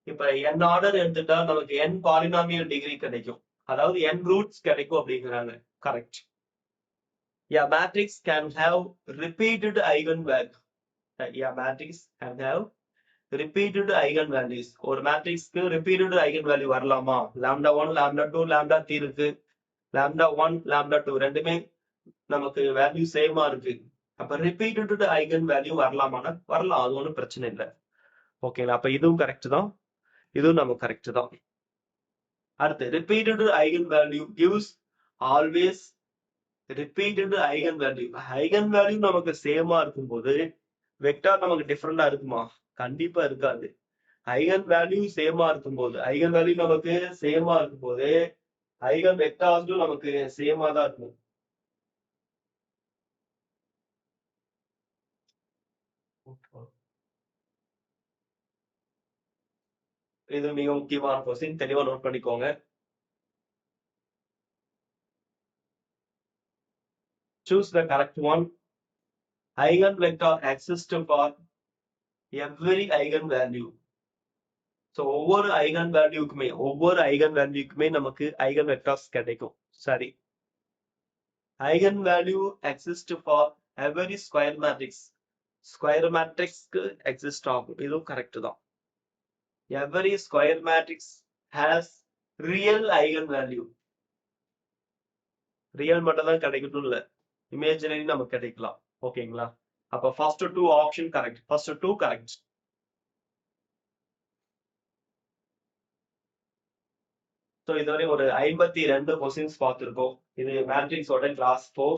இப்ப n order எடுத்துட்டா நமக்கு n polynomial degree கிடைக்கும். அதாவது n roots கிடைக்கும் அப்படிங்கிறாங்க. Correct. A matrix can have repeated eigenvalue. A matrix can have repeated eigenvalues. ஒரு மேட்ரிக்ஸ்க்கு repeated eigenvalue வரலாமா? λ1 λ2 λ3 இருக்கு. λ1 λ2 ரெண்டுமே நமக்கு வேல்யூ சேமா இருக்கு. அப்ப repeated eigenvalue வரலாமானா வரலாம், அது ஒன்றும் பிரச்சனை இல்லை. ஓகேங்களா? அப்ப இதுவும் கரெக்ட் தான், இதுவும் நமக்கு கரெக்ட் தான். அடுத்து repeated eigenvalue gives always repeated eigenvalue. eigenvalue நமக்கு சேமா இருக்கும்போது வெக்டார் நமக்கு டிஃபரெண்டா இருக்குமா? கண்டிப்பா இருக்காது. eigenvalue சேமா இருக்கும்போது eigenvalue நமக்கு சேமா இருக்கும்போது eigen vectors நமக்கு சேமா தான் இருக்கும். இது மிக முக்கியமான கொஸ்டின், தெளிவா நோட் பண்ணிக்கோங்க. Choose the correct one. Eigenvector exists for every eigenvalue. So ஒவ்வொரு eigenvalueக்குமே நமக்கு eigenvectors கிடைக்கும். சரி, eigenvalue exist for every square matrix. Square மேட்ரிக்ஸ்க்கு எக்ஸிஸ்ட் ஆகும், இதுவும் கரெக்ட் தான். every square matrix has real eigenvalue. Real மட்டும் தான் கிடைக்கட்டும் இல்ல, இமேஜினரி நமக்கு கிடைக்கலாம். ஓகேங்களா? அப்ப first 2 option correct, first 2 correct. So இதுவரை ஒரு 52 கொஸ்டின்ஸ் பார்த்துருக்கோம். இது மேட்ரிக்ஸோட கிளாஸ் 4.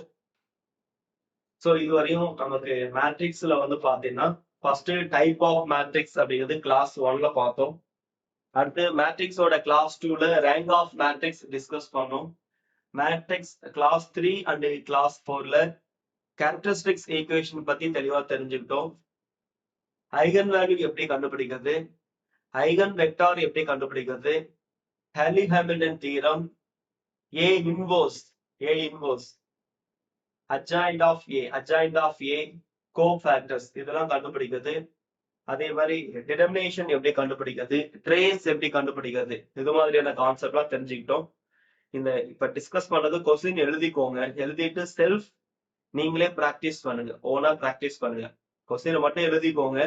ஸோ இதுவரையும் நமக்கு மேட்ரிக்ஸ்ல வந்து பாத்தீங்கன்னா ஃபர்ஸ்ட் டைப் ஆஃப் மேட்ரிக்ஸ் அப்படிங்கிறது கிளாஸ் 1ல பார்த்தோம். அடுத்து மேட்ரிக்ஸோட கிளாஸ் 2ல ரேங்க் ஆஃப் மேட்ரிக்ஸ் டிஸ்கஸ் பண்ணோம். மேட்ரிக்ஸ் கிளாஸ் 3 அண்ட் கிளாஸ் 4ல கேரக்டரிஸ்டிக்ஸ் ஈக்குவேஷன் பத்தி தெளிவா தெரிஞ்சுக்கிட்டோம். ஐகன் வேல்யூ எப்படி கண்டுபிடிக்கிறது, ஐகன் வெக்டார் எப்படி கண்டுபிடிக்கிறது, Harley-Hamilton theorem, A inverse, adjoint of A, cofactors இதெல்லாம் கண்டுபிடிக்கிறது. அதே மாதிரி டிட்டர்மினேஷன் எப்படி கண்டுபிடிக்கிறது, ட்ரேஸ் எப்படி கண்டுபிடிக்கிறது, இது மாதிரியான கான்செப்ட்லாம் தெரிஞ்சுக்கிட்டோம். இந்த இப்ப டிஸ்கஸ் பண்ணது கொஸ்டின் எழுதிக்கோங்க, எழுதிட்டு செல்ஃப் நீங்களே பிராக்டிஸ் பண்ணுங்க, ஓனா பிராக்டிஸ் பண்ணுங்க. கொஸ்டினை மட்டும் எழுதிக்கோங்க,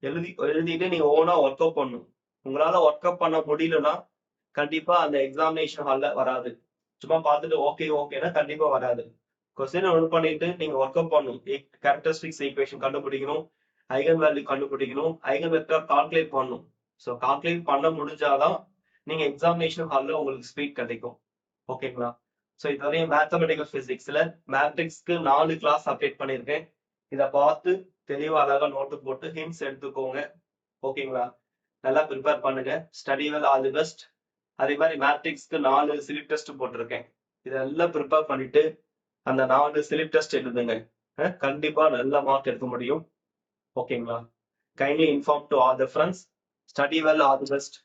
எழுதிட்டு நீங்க ஓனா ஒர்க் அவுட் பண்ணணும். உங்களால ஒர்க் அவுட் பண்ண முடியலன்னா கண்டிப்பா அந்த எக்ஸாமினேஷன் ஹால்ல வராது. சும்மா பார்த்துட்டு ஓகேனா கண்டிப்பா வராது. கொஸ்டின் நோட் பண்ணிட்டு நீங்க ஒர்க் அவுட் பண்ணணும். கேரக்டரிஸ்டிக்ஸ் ஈக்குவேஷன் கண்டுபிடிக்கணும், ஐகன் வேல்யூ கண்டுபிடிக்கணும், ஐகன் வெக்டர் கால்குலேட் பண்ணணும். ஸோ கால்குலேட் பண்ண முடிஞ்சாதான் நீங்க எக்ஸாமினேஷன் ஹால்ல உங்களுக்கு ஸ்பீட் கிடைக்கும். ஓகேங்களா? ஸோ இதுவரையும் மேத்தமெட்டிக்கல் பிசிக்ஸ்ல மேட்ரிக்ஸ்க்கு 4 கிளாஸ் அப்டேட் பண்ணியிருக்கேன். இதை பார்த்து தெளிவா அழகா நோட்டு போட்டு ஹிண்ட்ஸ் எடுத்துக்கோங்க. ஓகேங்களா? நல்லா ப்ரிப்பேர் பண்ணுங்க. Study well, all the best. அதே மாதிரி மேட்ரிக்ஸ்க்கு 4 ஸ்லிப் டெஸ்ட் போட்டிருக்கேன். இதெல்லாம் ப்ரிப்பேர் பண்ணிட்டு அந்த 4 ஸ்லிப் டெஸ்ட் எழுதுங்க. கண்டிப்பா நல்ல மார்க் எடுக்க முடியும். ஓகேங்களா? Kindly inform to all the friends. Study well, all the best.